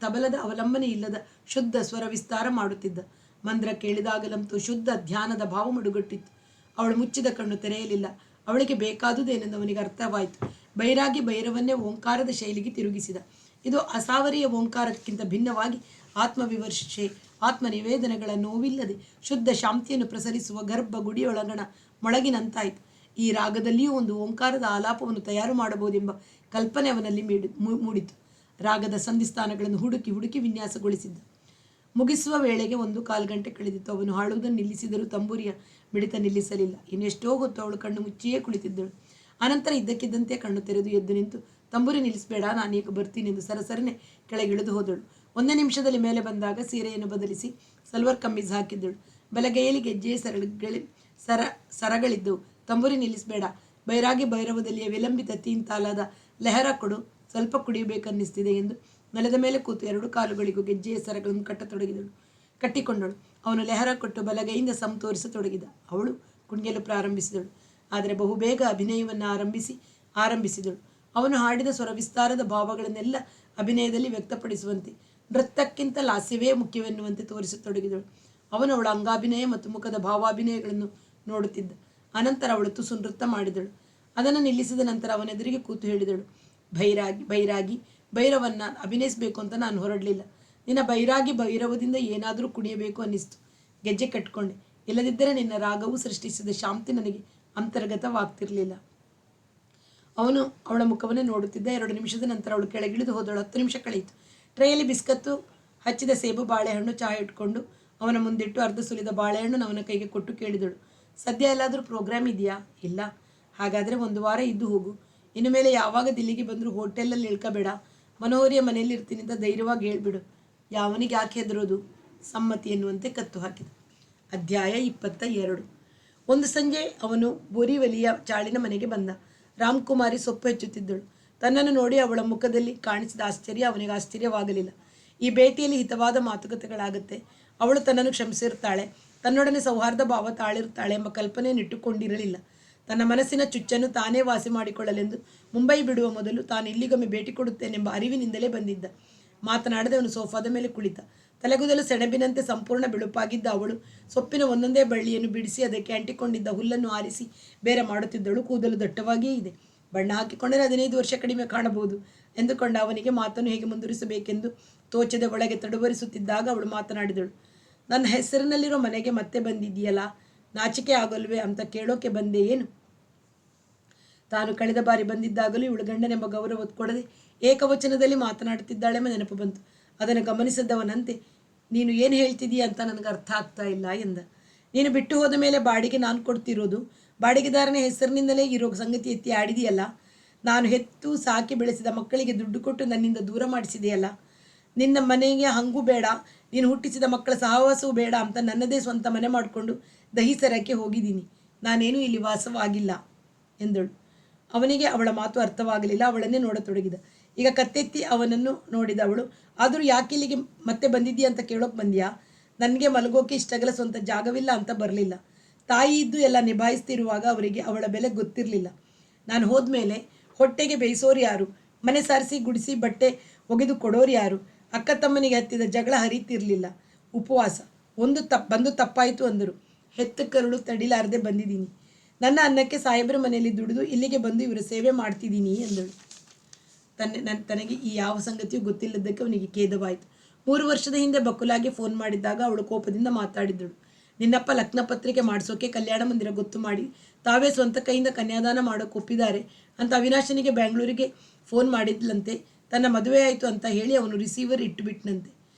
ತಬಲದ ಅವಲಂಬನೆ ಇಲ್ಲದ ಶುದ್ಧ ಸ್ವರ ವಿಸ್ತಾರ ಮಾಡುತ್ತಿದ್ದ. ಮಂದ್ರ ಕೇಳಿದಾಗಲಂತೂ ಶುದ್ಧ ಧ್ಯಾನದ ಭಾವ ಮಡುಗಟ್ಟಿತ್ತು. ಅವಳು ಮುಚ್ಚಿದ ಕಣ್ಣು ತೆರೆಯಲಿಲ್ಲ. ಅವಳಿಗೆ ಬೇಕಾದುದೇನೆಂದು ಅವನಿಗೆ ಅರ್ಥವಾಯಿತು. ಬೈರಾಗಿ ಭೈರವನ್ನೇ ಓಂಕಾರದ ಶೈಲಿಗೆ ತಿರುಗಿಸಿದ. ಇದು ಅಸಾವರಿಯ ಓಂಕಾರಕ್ಕಿಂತ ಭಿನ್ನವಾಗಿ ಆತ್ಮವಿಮರ್ಶೆ, ಆತ್ಮನಿವೇದನೆಗಳ ನೋವಿಲ್ಲದೆ ಶುದ್ಧ ಶಾಂತಿಯನ್ನು ಪ್ರಸರಿಸುವ ಗರ್ಭ ಗುಡಿಯೊಳಗಣ ಮೊಳಗಿನಂತಾಯಿತು. ಈ ರಾಗದಲ್ಲಿಯೂ ಒಂದು ಓಂಕಾರದ ಆಲಾಪವನ್ನು ತಯಾರು ಮಾಡಬಹುದೆಂಬ ಕಲ್ಪನೆ ಅವನಲ್ಲಿ ಮೂಡಿತು. ರಾಗದ ಸಂಧಿಸ್ಥಾನಗಳನ್ನು ಹುಡುಕಿ ವಿನ್ಯಾಸಗೊಳಿಸಿದ್ದ. ಮುಗಿಸುವ ವೇಳೆಗೆ 1/4 ಗಂಟೆ ಕಳೆದಿತ್ತು. ಅವನು ಹಾಡುವುದನ್ನು ನಿಲ್ಲಿಸಿದರೂ ತಂಬೂರಿಯ ಮಿಡಿತ ನಿಲ್ಲಿಸಲಿಲ್ಲ. ಇನ್ನೆಷ್ಟೋ ಹೊತ್ತು ಅವಳು ಕಣ್ಣು ಮುಚ್ಚಿಯೇ ಕುಳಿತಿದ್ದಳು. ಅನಂತರ ಇದ್ದಕ್ಕಿದ್ದಂತೆ ಕಣ್ಣು ತೆರೆದು ಎದ್ದು ನಿಂತು, ತಂಬೂರಿ ನಿಲ್ಲಿಸಬೇಡ, ನಾನೀಗ ಬರ್ತೀನಿ ಎಂದು ಸರಸರನೆ ಕೆಳಗಿಳಿದು ಹೋದಳು. 1 ನಿಮಿಷದಲ್ಲಿ ಮೇಲೆ ಬಂದಾಗ ಸೀರೆಯನ್ನು ಬದಲಿಸಿ ಸಲ್ವರ್ ಕಮ್ಮೀಸ್ ಹಾಕಿದ್ದಳು. ಬಲಗೈಯಲ್ಲಿ ಗೆಜ್ಜೆಯ ಸರಗಳಿದ್ದವು. ತಂಬೂರಿ ನಿಲ್ಲಿಸಬೇಡ, ಬೈರಾಗಿ ಭೈರವದಲ್ಲಿಯ ವಿಲಂಬಿತ ತೀನ್ತಾಲದ ಲೆಹರ ಕೊಡು, ಸ್ವಲ್ಪ ಕುಡಿಯಬೇಕನ್ನಿಸ್ತಿದೆ ಎಂದು ನೆಲದ ಮೇಲೆ ಕೂತು 2 ಕಾಲುಗಳಿಗೂ ಗೆಜ್ಜೆಯ ಸರಗಳನ್ನು ಕಟ್ಟಿಕೊಂಡಳು. ಅವನು ಲೆಹರ ಕೊಟ್ಟು ಬಲಗೈಯಿಂದ ತೋರಿಸತೊಡಗಿದ. ಅವಳು ಕುಣಿಯಲು ಪ್ರಾರಂಭಿಸಿದಳು. ಆದರೆ ಬಹುಬೇಗ ಅಭಿನಯವನ್ನು ಆರಂಭಿಸಿದಳು. ಅವನು ಹಾಡಿದ ಸ್ವರ ವಿಸ್ತಾರದ ಭಾವಗಳನ್ನೆಲ್ಲ ಅಭಿನಯದಲ್ಲಿ ವ್ಯಕ್ತಪಡಿಸುವಂತೆ, ನೃತ್ಯಕ್ಕಿಂತ ಲಾಸ್ಯವೇ ಮುಖ್ಯವೆನ್ನುವಂತೆ ತೋರಿಸತೊಡಗಿದಳು. ಅವನು ಅವಳ ಅಂಗಾಭಿನಯ ಮತ್ತು ಮುಖದ ಭಾವಾಭಿನಯಗಳನ್ನು ನೋಡುತ್ತಿದ್ದ. ಅನಂತರ ಅವಳು ತುಸು ನೃತ್ಯ ಮಾಡಿದಳು. ಅದನ್ನು ನಿಲ್ಲಿಸಿದ ನಂತರ ಅವನೆದುರಿಗೆ ಕೂತು ಹೇಳಿದಳು, ಬೈರಾಗಿ ಭೈರವನ್ನ ಅಭಿನಯಿಸಬೇಕು ಅಂತ ನಾನು ಹೊರಡಲಿಲ್ಲ. ನಿನ್ನ ಬೈರಾಗಿ ಭೈರವದಿಂದ ಏನಾದರೂ ಕುಣಿಯಬೇಕು ಅನ್ನಿಸ್ತು. ಗೆಜ್ಜೆ ಕಟ್ಕೊಂಡೆ. ಇಲ್ಲದಿದ್ದರೆ ನಿನ್ನ ರಾಗವು ಸೃಷ್ಟಿಸಿದ ಶಾಂತಿ ನನಗೆ ಅಂತರ್ಗತವಾಗ್ತಿರಲಿಲ್ಲ. ಅವನು ಅವಳ ಮುಖವನ್ನೇ ನೋಡುತ್ತಿದ್ದ. 2 ನಿಮಿಷದ ನಂತರ ಅವಳು ಕೆಳಗಿಳಿದು ಹೋದಳು. 10 ನಿಮಿಷ ಕಳೆಯಿತು. ಟ್ರೇಯಲ್ಲಿ ಬಿಸ್ಕತ್ತು, ಹಚ್ಚಿದ ಸೇಬು, ಬಾಳೆಹಣ್ಣು, ಚಹಾ ಇಟ್ಕೊಂಡು ಅವನ ಮುಂದಿಟ್ಟು ಅರ್ಧ ಸುಲಿದ ಬಾಳೆಹಣ್ಣು ಅವನ ಕೈಗೆ ಕೊಟ್ಟು ಕೇಳಿದಳು, ಸದ್ಯ ಎಲ್ಲಾದರೂ ಪ್ರೋಗ್ರಾಮ್ ಇದೆಯಾ? ಇಲ್ಲ. ಹಾಗಾದರೆ 1 ವಾರ ಇದ್ದು ಹೋಗು. ಇನ್ನು ಮೇಲೆ ಯಾವಾಗ ದಿಲ್ಲಿಗೆ ಬಂದರೂ ಹೋಟೆಲಲ್ಲಿ ಇಳ್ಕಬೇಡ. ಮನೋಹರಿಯ ಮನೆಯಲ್ಲಿ ಇರ್ತೀನಿ ಅಂತ ಧೈರ್ಯವಾಗಿ ಹೇಳ್ಬಿಡು. ಯಾವನಿಗೆ ಯಾಕೆ ಹೆದರೋದು? ಸಮ್ಮತಿ ಎನ್ನುವಂತೆ ಕತ್ತು ಹಾಕಿದ. ಅಧ್ಯಾಯ 22. ಒಂದು ಸಂಜೆ ಅವನು ಬೋರಿವಲಿಯ ಚಾಳಿನ ಮನೆಗೆ ಬಂದ. ರಾಮ್ಕುಮಾರಿ ಸೊಪ್ಪು ಹೆಚ್ಚುತ್ತಿದ್ದಳು. ತನ್ನನ್ನು ನೋಡಿ ಅವಳ ಮುಖದಲ್ಲಿ ಕಾಣಿಸಿದ ಆಶ್ಚರ್ಯ ಅವನಿಗೆ ಆಶ್ಚರ್ಯವಾಗಲಿಲ್ಲ. ಈ ಭೇಟಿಯಲ್ಲಿ ಹಿತವಾದ ಮಾತುಕತೆಗಳಾಗುತ್ತೆ. ಅವಳು ತನ್ನನ್ನು ಕ್ಷಮಿಸಿರ್ತಾಳೆ, ತನ್ನೊಡನೆ ಸೌಹಾರ್ದ ಭಾವ ತಾಳಿರ್ತಾಳೆ ಎಂಬ ಕಲ್ಪನೆಯನ್ನು ಇಟ್ಟುಕೊಂಡಿರಲಿಲ್ಲ. ತನ್ನ ಮನಸ್ಸಿನ ಚುಚ್ಚನ್ನು ತಾನೇ ವಾಸಿ ಮಾಡಿಕೊಳ್ಳಲೆಂದು ಮುಂಬೈ ಬಿಡುವ ಮೊದಲು ತಾನು ಇಲ್ಲಿಗೊಮ್ಮೆ ಭೇಟಿ ಕೊಡುತ್ತೇನೆಂಬ ಅರಿವಿನಿಂದಲೇ ಬಂದಿದ್ದ. ಮಾತನಾಡದೆ ಅವನು ಸೋಫಾದ ಮೇಲೆ ಕುಳಿತ. ತಲೆಗೂದಲು ಸೆಣಬಿನಂತೆ ಸಂಪೂರ್ಣ ಬಿಳುಪಾಗಿದ್ದ ಅವಳು ಸೊಪ್ಪಿನ ಒಂದೊಂದೇ ಬಳ್ಳಿಯನ್ನು ಬಿಡಿಸಿ ಅದಕ್ಕೆ ಅಂಟಿಕೊಂಡಿದ್ದ ಹುಲ್ಲನ್ನು ಆರಿಸಿ ಬೇರೆ ಮಾಡುತ್ತಿದ್ದಳು. ಕೂದಲು ದಟ್ಟವಾಗಿಯೇ ಇದೆ. ಬಣ್ಣ ಹಾಕಿಕೊಂಡರೆ 15 ವರ್ಷ ಕಡಿಮೆ ಕಾಣಬಹುದು ಎಂದುಕೊಂಡ ಅವನಿಗೆ ಮಾತನ್ನು ಹೇಗೆ ಮುಂದುವರಿಸಬೇಕೆಂದು ತೋಚದೆ ಒಳಗೆ ತಡವರಿಸುತ್ತಿದ್ದಾಗ ಅವಳು ಮಾತನಾಡಿದಳು. ನನ್ನ ಹೆಸರಿನಲ್ಲಿರೋ ಮನೆಗೆ ಮತ್ತೆ ಬಂದಿದೆಯಲ್ಲ, ನಾಚಿಕೆ ಆಗಲ್ವೇ ಅಂತ ಕೇಳೋಕೆ ಬಂದೆ ಏನು? ತಾನು ಕಳೆದ ಬಾರಿ ಬಂದಿದ್ದಾಗಲೂ ಇವಳು ಗಂಡನೆಂಬ ಗೌರವ ಕೊಡದೆ ಏಕವಚನದಲ್ಲಿ ಮಾತನಾಡುತ್ತಿದ್ದಾಳೆಂಬ ನೆನಪು ಬಂತು. ಅದನ್ನು ಗಮನಿಸಿದವನಂತೆ, ನೀನು ಏನು ಹೇಳ್ತಿದೀಯ ಅಂತ ನನಗೆ ಅರ್ಥ ಆಗ್ತಾ ಇಲ್ಲ ಎಂದ. ನೀನು ಬಿಟ್ಟು ಹೋದ ಮೇಲೆ ಬಾಡಿಗೆ ನಾನು ಕೊಡ್ತಿರೋದು, ಬಾಡಿಗೆದಾರನ ಹೆಸರಿನಿಂದಲೇ ಇರೋ ಸಂಗತಿ ಎತ್ತಿ ಆಡಿದೆಯಲ್ಲ. ನಾನು ಹೆತ್ತು ಸಾಕಿ ಬೆಳೆಸಿದ ಮಕ್ಕಳಿಗೆ ದುಡ್ಡು ಕೊಟ್ಟು ನನ್ನಿಂದ ದೂರ ಮಾಡಿಸಿದೆಯಲ್ಲ. ನಿನ್ನ ಮನೆಗೆ ಹಂಗೂ ಬೇಡ, ನೀನು ಹುಟ್ಟಿಸಿದ ಮಕ್ಕಳ ಸಹವಾಸವೂ ಬೇಡ ಅಂತ ನನ್ನದೇ ಸ್ವಂತ ಮನೆ ಮಾಡಿಕೊಂಡು ದಹಿಸರಕ್ಕೆ ಹೋಗಿದ್ದೀನಿ. ನಾನೇನು ಇಲ್ಲಿ ವಾಸವಾಗಿಲ್ಲ ಎಂದಳು. ಅವನಿಗೆ ಅವಳ ಮಾತು ಅರ್ಥವಾಗಲಿಲ್ಲ. ಅವಳನ್ನೇ ನೋಡತೊಡಗಿದ. ಈಗ ಕತ್ತೆತ್ತಿ ಅವನನ್ನು ನೋಡಿದ ಅವಳು, ಆದರೂ ಯಾಕೆ ಇಲ್ಲಿಗೆ ಮತ್ತೆ ಬಂದಿದ್ದೀಯ ಅಂತ ಕೇಳೋಕೆ ಬಂದ್ಯಾ? ನನಗೆ ಮಲಗೋಕೆ ಇಷ್ಟಗಲ ಸ್ವಂತ ಜಾಗವಿಲ್ಲ ಅಂತ ಬರಲಿಲ್ಲ. ತಾಯಿ ಇದ್ದು ಎಲ್ಲ ನಿಭಾಯಿಸ್ತಿರುವಾಗ ಅವರಿಗೆ ಅವಳ ಬೆಲೆ ಗೊತ್ತಿರಲಿಲ್ಲ. ನಾನು ಹೋದ್ಮೇಲೆ ಹೊಟ್ಟೆಗೆ ಬೇಯಿಸೋರು ಯಾರು? ಮನೆ ಸಾರಿಸಿ ಗುಡಿಸಿ ಬಟ್ಟೆ ಒಗೆದು ಕೊಡೋರು ಯಾರು? ಅಕ್ಕ ತಮ್ಮನಿಗೆ ಹತ್ತಿದ ಜಗಳ ಹರಿತಿರ್ಲಿಲ್ಲ. ಉಪವಾಸ ಬಂದು ತಪ್ಪಾಯಿತು ಅಂದರು. ಹೆತ್ತ ಕರುಳು ತಡಿಲಾರದೆ ಬಂದಿದ್ದೀನಿ. ನನ್ನ ಅನ್ನಕ್ಕೆ ಸಾಹೇಬ್ರ ಮನೆಯಲ್ಲಿ ದುಡಿದು ಇಲ್ಲಿಗೆ ಬಂದು ಇವರ ಸೇವೆ ಮಾಡ್ತಿದ್ದೀನಿ ಎಂದಳು. ತನಗೆ ಈ ಯಾವ ಸಂಗತಿಯೂ ಗೊತ್ತಿಲ್ಲದಕ್ಕೆ ಅವನಿಗೆ ಖೇದವಾಯಿತು. 3 ವರ್ಷದ ಹಿಂದೆ ಬಕುಲಾಗೆ ಫೋನ್ ಮಾಡಿದ್ದಾಗ ಅವಳು ಕೋಪದಿಂದ ಮಾತಾಡಿದ್ದಳು. ನಿನ್ನಪ್ಪ ಲಗ್ನ ಪತ್ರಿಕೆ ಮಾಡಿಸೋಕೆ ಕಲ್ಯಾಣ ಮಂದಿರ ಗೊತ್ತು ಮಾಡಿ ತಾವೇ ಸ್ವಂತ ಕೈಯಿಂದ ಕನ್ಯಾದಾನ ಮಾಡೋಕೆ ಒಪ್ಪಿದ್ದಾರೆ ಅಂತ ಅವಿನಾಶನಿಗೆ ಬೆಂಗಳೂರಿಗೆ ಫೋನ್ ಮಾಡಿದ್ಲಂತೆ. ತನ್ನ ಮದುವೆ ಆಯಿತು ಅಂತ ಹೇಳಿ ಅವನು ರಿಸೀವರ್ ಇಟ್ಟುಬಿಟ್ನಂತೆ.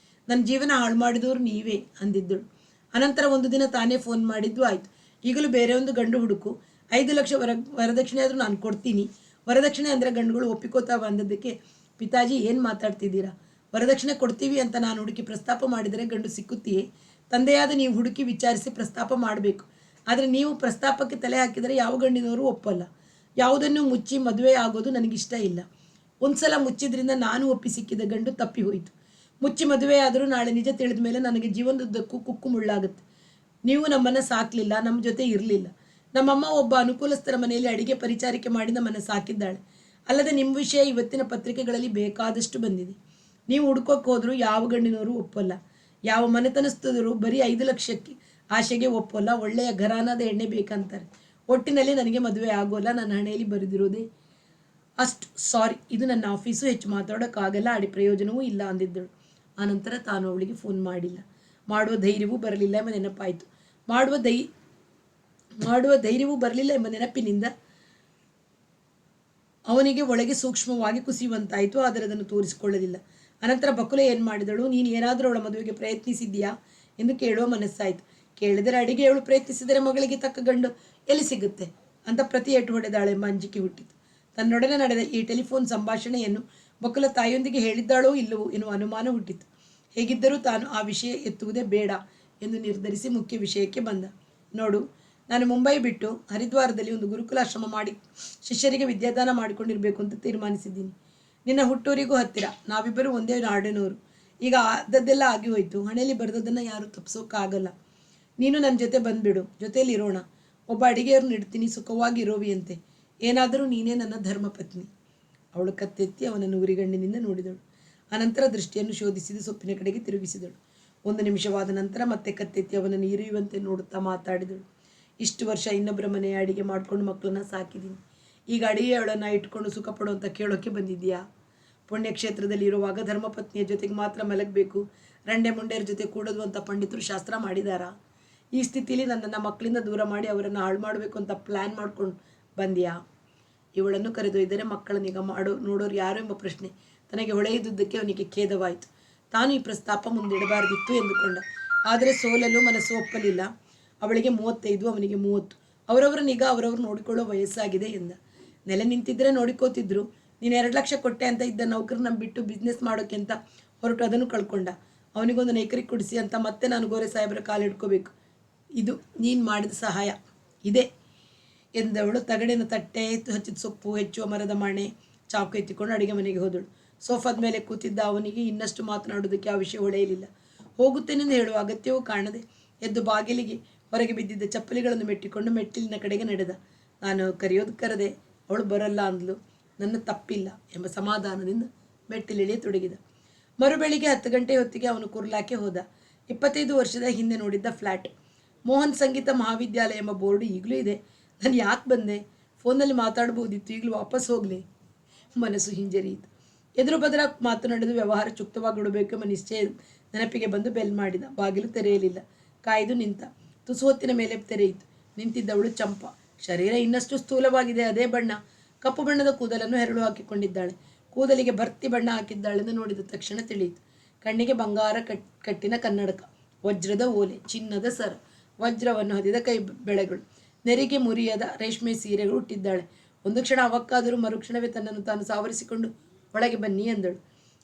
ನನ್ನ ಜೀವನ ಹಾಳು ಮಾಡಿದವರು ನೀವೇ ಅಂದಿದ್ದಳು. ಅನಂತರ ಒಂದು ದಿನ ತಾನೇ ಫೋನ್ ಮಾಡಿದ್ದು ಆಯಿತು. ಈಗಲೂ ಬೇರೆ ಒಂದು ಗಂಡು ಹುಡುಕು, 5 ಲಕ್ಷ ವರದಕ್ಷಿಣೆ ಆದರೂ ನಾನು ಕೊಡ್ತೀನಿ. ವರದಕ್ಷಿಣೆ ಅಂದರೆ ಗಂಡುಗಳು ಒಪ್ಪಿಕೋತಾವ ಅಂದದ್ದಕ್ಕೆ, ಪಿತಾಜಿ ಏನು ಮಾತಾಡ್ತಿದ್ದೀರಾ? ವರದಕ್ಷಿಣೆ ಕೊಡ್ತೀವಿ ಅಂತ ನಾನು ಹುಡುಕಿ ಪ್ರಸ್ತಾಪ ಮಾಡಿದರೆ ಗಂಡು ಸಿಕ್ಕುತ್ತೀಯೇ? ತಂದೆಯಾದ ನೀವು ಹುಡುಕಿ ವಿಚಾರಿಸಿ ಪ್ರಸ್ತಾಪ ಮಾಡಬೇಕು. ಆದರೆ ನೀವು ಪ್ರಸ್ತಾಪಕ್ಕೆ ತಲೆ ಹಾಕಿದರೆ ಯಾವ ಗಂಡಿನವರು ಒಪ್ಪಲ್ಲ. ಯಾವುದನ್ನು ಮುಚ್ಚಿ ಮದುವೆ ಆಗೋದು ನನಗಿಷ್ಟ ಇಲ್ಲ. ಒಂದು ಸಲ ಮುಚ್ಚಿದ್ರಿಂದ ನಾನು ಒಪ್ಪಿ ಸಿಕ್ಕಿದ ಗಂಡು ತಪ್ಪಿ ಹೋಯಿತು. ಮುಚ್ಚಿ ಮದುವೆ ಆದರೂ ನಾಳೆ ನಿಜ ತಿಳಿದ ಮೇಲೆ ನನಗೆ ಜೀವನದುದ್ದಕ್ಕೂ ಕುಕ್ಕು ಮುಳ್ಳಾಗುತ್ತೆ. ನೀವು ನಮ್ಮನ್ನು ಸಾಕಲಿಲ್ಲ, ನಮ್ಮ ಜೊತೆ ಇರಲಿಲ್ಲ. ನಮ್ಮಮ್ಮ ಒಬ್ಬ ಅನುಕೂಲಸ್ಥರ ಮನೆಯಲ್ಲಿ ಅಡಿಗೆ ಪರಿಚಾರಿಕೆ ಮಾಡಿ ನಮ್ಮನ್ನು ಸಾಕಿದ್ದಾಳೆ. ಅಲ್ಲದೆ ನಿಮ್ಮ ವಿಷಯ ಇವತ್ತಿನ ಪತ್ರಿಕೆಗಳಲ್ಲಿ ಬೇಕಾದಷ್ಟು ಬಂದಿದೆ. ನೀವು ಹುಡ್ಕೋಕೆ ಹೋದರೂ ಯಾವ ಗಂಡಿನವರು ಒಪ್ಪಲ್ಲ. ಯಾವ ಮನೆತನಸ್ಥರು ಬರೀ 5 ಲಕ್ಷಕ್ಕೆ ಆಶೆಗೆ ಒಪ್ಪಲ್ಲ. ಒಳ್ಳೆಯ ಘರಾನದ ಎಣ್ಣೆ ಬೇಕಂತಾರೆ. ಒಟ್ಟಿನಲ್ಲಿ ನನಗೆ ಮದುವೆ ಆಗೋಲ್ಲ. ನನ್ನ ಹಣೆಯಲ್ಲಿ ಬರೆದಿರೋದೇ ಅಷ್ಟು. ಸಾರಿ, ಇದು ನನ್ನ ಆಫೀಸು, ಹೆಚ್ಚು ಮಾತಾಡೋಕ್ಕಾಗಲ್ಲ, ಆಡಿ ಪ್ರಯೋಜನವೂ ಇಲ್ಲ ಅಂದಿದ್ದಳು. ಆನಂತರ ತಾನು ಅವಳಿಗೆ ಫೋನ್ ಮಾಡಿಲ್ಲ. ಮಾಡುವ ಧೈರ್ಯವೂ ಬರಲಿಲ್ಲ ಎಂಬ ನೆನಪಾಯಿತು. ಮಾಡುವ ಧೈರ್ಯವೂ ಬರಲಿಲ್ಲ ಎಂಬ ನೆನಪಿನಿಂದ ಅವನಿಗೆ ಒಳಗೆ ಸೂಕ್ಷ್ಮವಾಗಿ ಕುಸಿಯುವಂತಾಯಿತು. ಆದರೆ ಅದನ್ನು ತೋರಿಸಿಕೊಳ್ಳಲಿಲ್ಲ. ಅನಂತರ ಬಕುಲೆ ಏನು ಮಾಡಿದಳು? ನೀನು ಏನಾದರೂ ಅವಳ ಮದುವೆಗೆ ಪ್ರಯತ್ನಿಸಿದ್ದೀಯಾ ಎಂದು ಕೇಳುವ ಮನಸ್ಸಾಯಿತು. ಕೇಳಿದರೆ ಅಡಿಗೆ ಅವಳು ಪ್ರಯತ್ನಿಸಿದರೆ ಮಗಳಿಗೆ ತಕ್ಕ ಗಂಡು ಎಲ್ಲಿ ಸಿಗುತ್ತೆ ಅಂತ ಪ್ರತಿ ಏಟು ಹೊಡೆದಾಳೆಂಬ ಅಂಜಿಕೆ ಹುಟ್ಟಿತು. ತನ್ನೊಡನೆ ನಡೆದ ಈ ಟೆಲಿಫೋನ್ ಸಂಭಾಷಣೆಯನ್ನು ಬಕುಲ ತಾಯಿಯೊಂದಿಗೆ ಹೇಳಿದ್ದಾಳೋ ಇಲ್ಲವೋ ಎನ್ನುವ ಅನುಮಾನ ಹುಟ್ಟಿತು. ಹೇಗಿದ್ದರೂ ತಾನು ಆ ವಿಷಯ ಎತ್ತುವುದೇ ಬೇಡ ಎಂದು ನಿರ್ಧರಿಸಿ ಮುಖ್ಯ ವಿಷಯಕ್ಕೆ ಬಂದ. ನೋಡು, ನಾನು ಮುಂಬೈ ಬಿಟ್ಟು ಹರಿದ್ವಾರದಲ್ಲಿ ಒಂದು ಗುರುಕುಲಾಶ್ರಮ ಮಾಡಿ ಶಿಷ್ಯರಿಗೆ ವಿದ್ಯಾದಾನ ಮಾಡಿಕೊಂಡಿರಬೇಕು ಅಂತ ತೀರ್ಮಾನಿಸಿದ್ದೀನಿ. ನಿನ್ನ ಹುಟ್ಟೂರಿಗೂ ಹತ್ತಿರ, ನಾವಿಬ್ಬರು ಒಂದೇ ನಾಡಿನವರು. ಈಗ ಆದದ್ದೆಲ್ಲ ಆಗಿ ಹೋಯಿತು. ಹಣೆಯಲ್ಲಿ ಬರೆದದನ್ನು ಯಾರು ತಪ್ಪಿಸೋಕ್ಕಾಗಲ್ಲ. ನೀನು ನನ್ನ ಜೊತೆ ಬಂದುಬಿಡು, ಜೊತೆಯಲ್ಲಿ ಇರೋಣ. ಒಬ್ಬ ಅಡಿಗೆಯವ್ರನ್ನ ಇಡ್ತೀನಿ, ಸುಖವಾಗಿ ಇರೋವಿಯಂತೆ. ಏನಾದರೂ ನೀನೇ ನನ್ನ ಧರ್ಮಪತ್ನಿ. ಅವಳು ಕತ್ತೆತ್ತಿ ಅವನನ್ನು ಉರಿಗಣ್ಣಿನಿಂದ ನೋಡಿದಳು. ಅನಂತರ ದೃಷ್ಟಿಯನ್ನು ಶೋಧಿಸಿದ ಸೊಪ್ಪಿನ ಕಡೆಗೆ ತಿರುಗಿಸಿದಳು. 1 ನಿಮಿಷವಾದ ನಂತರ ಮತ್ತೆ ಕತ್ತೆತ್ತಿ ಅವನನ್ನು ಇರಿಯುವಂತೆ ನೋಡುತ್ತಾ ಮಾತಾಡಿದಳು. ಇಷ್ಟು ವರ್ಷ ಇನ್ನೊಬ್ಬರ ಮನೆಯ ಅಡಿಗೆ ಮಾಡಿಕೊಂಡು ಮಕ್ಕಳನ್ನ ಸಾಕಿದ್ದೀನಿ. ಈಗ ಅಡಿಗೆಯವಳನ್ನು ಇಟ್ಕೊಂಡು ಸುಖ ಪಡೋ ಅಂತ ಕೇಳೋಕ್ಕೆ ಬಂದಿದ್ದೀಯಾ? ಪುಣ್ಯಕ್ಷೇತ್ರದಲ್ಲಿ ಇರುವಾಗ ಧರ್ಮಪತ್ನಿಯ ಜೊತೆಗೆ ಮಾತ್ರ ಮಲಗಬೇಕು, ರಂಡೆ ಮುಂಡೆಯರ ಜೊತೆ ಕೂಡೋದು ಅಂತ ಪಂಡಿತರು ಶಾಸ್ತ್ರ ಮಾಡಿದಾರಾ? ಈ ಸ್ಥಿತಿಯಲ್ಲಿ ನನ್ನನ್ನು ಮಕ್ಕಳಿಂದ ದೂರ ಮಾಡಿ ಅವರನ್ನು ಹಾಳು ಮಾಡಬೇಕು ಅಂತ ಪ್ಲ್ಯಾನ್ ಮಾಡ್ಕೊಂಡು ಬಂದ್ಯಾ? ಇವಳನ್ನು ಕರೆದೊಯ್ದರೆ ಮಕ್ಕಳ ನಿಗಾ ನೋಡೋರು ಯಾರು ಎಂಬ ಪ್ರಶ್ನೆ ತನಗೆ ಹೊಳೆಯುವುದಕ್ಕೆ ಅವನಿಗೆ ಖೇದವಾಯಿತು. ತಾನು ಈ ಪ್ರಸ್ತಾಪ ಮುಂದಿಡಬಾರ್ದಿತ್ತು ಎಂದುಕೊಂಡ. ಆದರೆ ಸೋಲಲು ಮನಸ್ಸು ಒಪ್ಪಲಿಲ್ಲ. ಅವಳಿಗೆ 35, ಅವನಿಗೆ 30. ಅವರವರ ನಿಗಾ ಅವರವರು ನೋಡಿಕೊಳ್ಳೋ ವಯಸ್ಸಾಗಿದೆ ಎಂದ. ನೆಲೆ ನಿಂತಿದ್ದರೆ ನೋಡಿಕೋತಿದ್ರು. ನೀನು 2 ಲಕ್ಷ ಕೊಟ್ಟೆ ಅಂತ ಇದ್ದ ನೌಕರನ್ನ ಬಿಟ್ಟು ಬಿಸ್ನೆಸ್ ಮಾಡೋಕ್ಕೆ ಅಂತ ಹೊರಟು ಅದನ್ನು ಕಳ್ಕೊಂಡ. ಅವನಿಗೊಂದು ನೈಕರಿಗೆ ಕೊಡಿಸಿ ಅಂತ ಮತ್ತೆ ನಾನು ಗೋರೆ ಸಾಹೇಬರ ಕಾಲಿಡ್ಕೋಬೇಕು. ಇದು ನೀನು ಮಾಡಿದ ಸಹಾಯ ಇದೆ ಎಂದವಳು ತಗಡಿನ ತಟ್ಟೆ ಹಚ್ಚಿದ ಸೊಪ್ಪು ಹೆಚ್ಚುವ ಮರದ ಮಣೆ ಚಾಕು ಎತ್ತಿಕೊಂಡು ಅಡುಗೆ ಮನೆಗೆ ಹೋದಳು. ಸೋಫಾದ ಮೇಲೆ ಕೂತಿದ್ದ ಅವನಿಗೆ ಇನ್ನಷ್ಟು ಮಾತನಾಡುವುದಕ್ಕೆ ಆ ವಿಷಯ ಹೊಳೆಯಲಿಲ್ಲ. ಹೋಗುತ್ತೇನೆಂದು ಹೇಳುವ ಅಗತ್ಯವೂ ಕಾಣದೆ ಎದ್ದು ಬಾಗಿಲಿಗೆ ಹೊರಗೆ ಬಿದ್ದಿದ್ದ ಚಪ್ಪಲಿಗಳನ್ನು ಮೆಟ್ಟಿಕೊಂಡು ಮೆಟ್ಟಿಲಿನ ಕಡೆಗೆ ನಡೆದ. ನಾನು ಕರೆಯೋದು ಕರೆದೆ, ಅವಳು ಬರಲ್ಲ ಅಂದ್ಲು. ನನ್ನ ತಪ್ಪಿಲ್ಲ ಎಂಬ ಸಮಾಧಾನದಿಂದ ಮೆಟ್ಟಿಲಿಳಿಯತೊಡಗಿದ. ಮರುಬೆಳಿಗ್ಗೆ 10 ಗಂಟೆ ಹೊತ್ತಿಗೆ ಅವನು ಕುರ್ಲಾಕ್ಕೆ ಹೋದ. 25 ವರ್ಷದ ಹಿಂದೆ ನೋಡಿದ್ದ ಫ್ಲ್ಯಾಟ್. ಮೋಹನ್ ಸಂಗೀತ ಮಹಾವಿದ್ಯಾಲಯ ಎಂಬ ಬೋರ್ಡು ಈಗಲೂ ಇದೆ. ನಾನು ಯಾಕೆ ಬಂದೆ? ಫೋನಲ್ಲಿ ಮಾತಾಡ್ಬೋದಿತ್ತು, ಈಗಲೂ ವಾಪಸ್ ಹೋಗಲಿ. ಮನಸ್ಸು ಹಿಂಜರಿಯಿತು. ಎದುರು ಬದರ ಮಾತನಾಡಿದು ವ್ಯವಹಾರ ಚುಕ್ತವಾಗಿಡಬೇಕು ಎಂಬ ನಿಶ್ಚಯ ನೆನಪಿಗೆ ಬಂದು ಬೆಲ್ ಮಾಡಿದ. ಬಾಗಿಲು ತೆರೆಯಲಿಲ್ಲ. ಕಾಯ್ದು ನಿಂತ. ತುಸು ಹೊತ್ತಿನ ಮೇಲೆ ತೆರೆಯಿತು. ನಿಂತಿದ್ದವಳು ಚಂಪಾ. ಶರೀರ ಇನ್ನಷ್ಟು ಸ್ಥೂಲವಾಗಿದೆ. ಅದೇ ಬಣ್ಣ. ಕಪ್ಪು ಬಣ್ಣದ ಕೂದಲನ್ನು ಹೆರಳು ಹಾಕಿಕೊಂಡಿದ್ದಾಳೆ. ಕೂದಲಿಗೆ ಭರ್ತಿ ಬಣ್ಣ ಹಾಕಿದ್ದಾಳೆಂದು ನೋಡಿದ ತಕ್ಷಣ ತಿಳಿಯಿತು. ಕಣ್ಣಿಗೆ ಬಂಗಾರ ಕಟ್ಟಿನ ಕನ್ನಡಕ, ವಜ್ರದ ಓಲೆ, ಚಿನ್ನದ ಸರ, ವಜ್ರವನ್ನು ಹೊದಿದ ಕೈ ಬೆಳೆಗಳು, ನೆರಿಗೆ ಮುರಿಯದ ರೇಷ್ಮೆ ಸೀರೆಗಳು ಹುಟ್ಟಿದ್ದಾಳೆ. ಒಂದು ಕ್ಷಣ ಅವಕ್ಕಾದರೂ, ಮರುಕ್ಷಣವೇ ತನ್ನನ್ನು ತಾನು ಸಾವರಿಸಿಕೊಂಡು ಒಳಗೆ ಬನ್ನಿ ಎಂದಳು.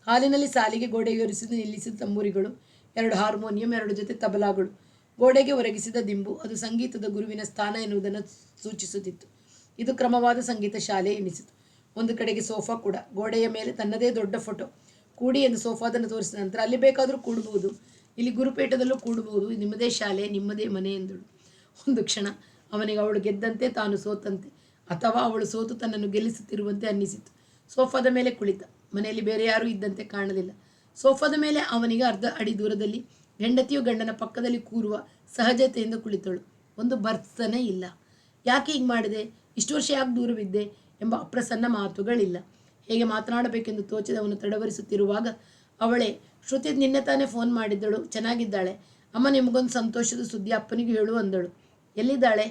ಹಾಲಿನಲ್ಲಿ ಸಾಲಿಗೆ ಗೋಡೆಗೇರಿಸಿದ್ದು ನಿಲ್ಲಿಸಿದ ತಂಬೂರಿಗಳು, 2 ಹಾರ್ಮೋನಿಯಂ, 2 ಜೊತೆ ತಬಲಾಗಳು, ಗೋಡೆಗೆ ಒರಗಿಸಿದ ದಿಂಬು. ಅದು ಸಂಗೀತದ ಗುರುವಿನ ಸ್ಥಾನ ಎನ್ನುವುದನ್ನು ಸೂಚಿಸುತ್ತಿತ್ತು. ಇದು ಕ್ರಮವಾದ ಸಂಗೀತ ಶಾಲೆ ಎನಿಸಿತು. ಒಂದು ಕಡೆಗೆ ಸೋಫಾ ಕೂಡ. ಗೋಡೆಯ ಮೇಲೆ ತನ್ನದೇ ದೊಡ್ಡ ಫೋಟೋ. ಕೂಡಿ ಎಂದು ಸೋಫಾದನ್ನು ತೋರಿಸಿದ ನಂತರ, ಅಲ್ಲಿ ಬೇಕಾದರೂ ಕೂಡಬಹುದು, ಇಲ್ಲಿ ಗುರುಪೇಟದಲ್ಲೂ ಕೂಡಬಹುದು, ನಿಮ್ಮದೇ ಶಾಲೆ, ನಿಮ್ಮದೇ ಮನೆ ಎಂದಳು. ಒಂದು ಕ್ಷಣ ಅವನಿಗೆ ಅವಳು ಗೆದ್ದಂತೆ, ತಾನು ಸೋತಂತೆ, ಅಥವಾ ಅವಳು ಸೋತು ತನ್ನನ್ನು ಗೆಲ್ಲಿಸುತ್ತಿರುವಂತೆ ಅನ್ನಿಸಿತು. ಸೋಫಾದ ಮೇಲೆ ಕುಳಿತ. ಮನೆಯಲ್ಲಿ ಬೇರೆ ಯಾರೂ ಇದ್ದಂತೆ ಕಾಣಲಿಲ್ಲ. ಸೋಫಾದ ಮೇಲೆ ಅವನಿಗೆ ಅರ್ಧ ಅಡಿ ದೂರದಲ್ಲಿ ಹೆಂಡತಿಯು ಗಂಡನ ಪಕ್ಕದಲ್ಲಿ ಕೂರುವ ಸಹಜತೆಯಿಂದ ಕುಳಿತಳು. ಒಂದು ಭರ್ತ್ಸನೆ ಇಲ್ಲ. ಯಾಕೆ ಹೀಗೆ ಮಾಡಿದೆ? ಇಷ್ಟು ವರ್ಷ ಯಾಕೆ ದೂರವಿದ್ದೆ ಎಂಬ ಅಪ್ರಸನ್ನ ಮಾತುಗಳಿಲ್ಲ. ಹೇಗೆ ಮಾತನಾಡಬೇಕೆಂದು ತೋಚದವನು ತಡವರಿಸುತ್ತಿರುವಾಗ ಅವಳೇ, ಶ್ರುತಿ ನಿನ್ನೆ ತಾನೇ ಫೋನ್ ಮಾಡಿದ್ದಳು, ಚೆನ್ನಾಗಿದ್ದಾಳೆ. ಅಮ್ಮ, ನಿಮಗೊಂದು ಸಂತೋಷದ ಸುದ್ದಿ, ಅಪ್ಪನಿಗೆ ಹೇಳು ಅಂದಳು. ಎಲ್ಲಿದ್ದಾಳೆ?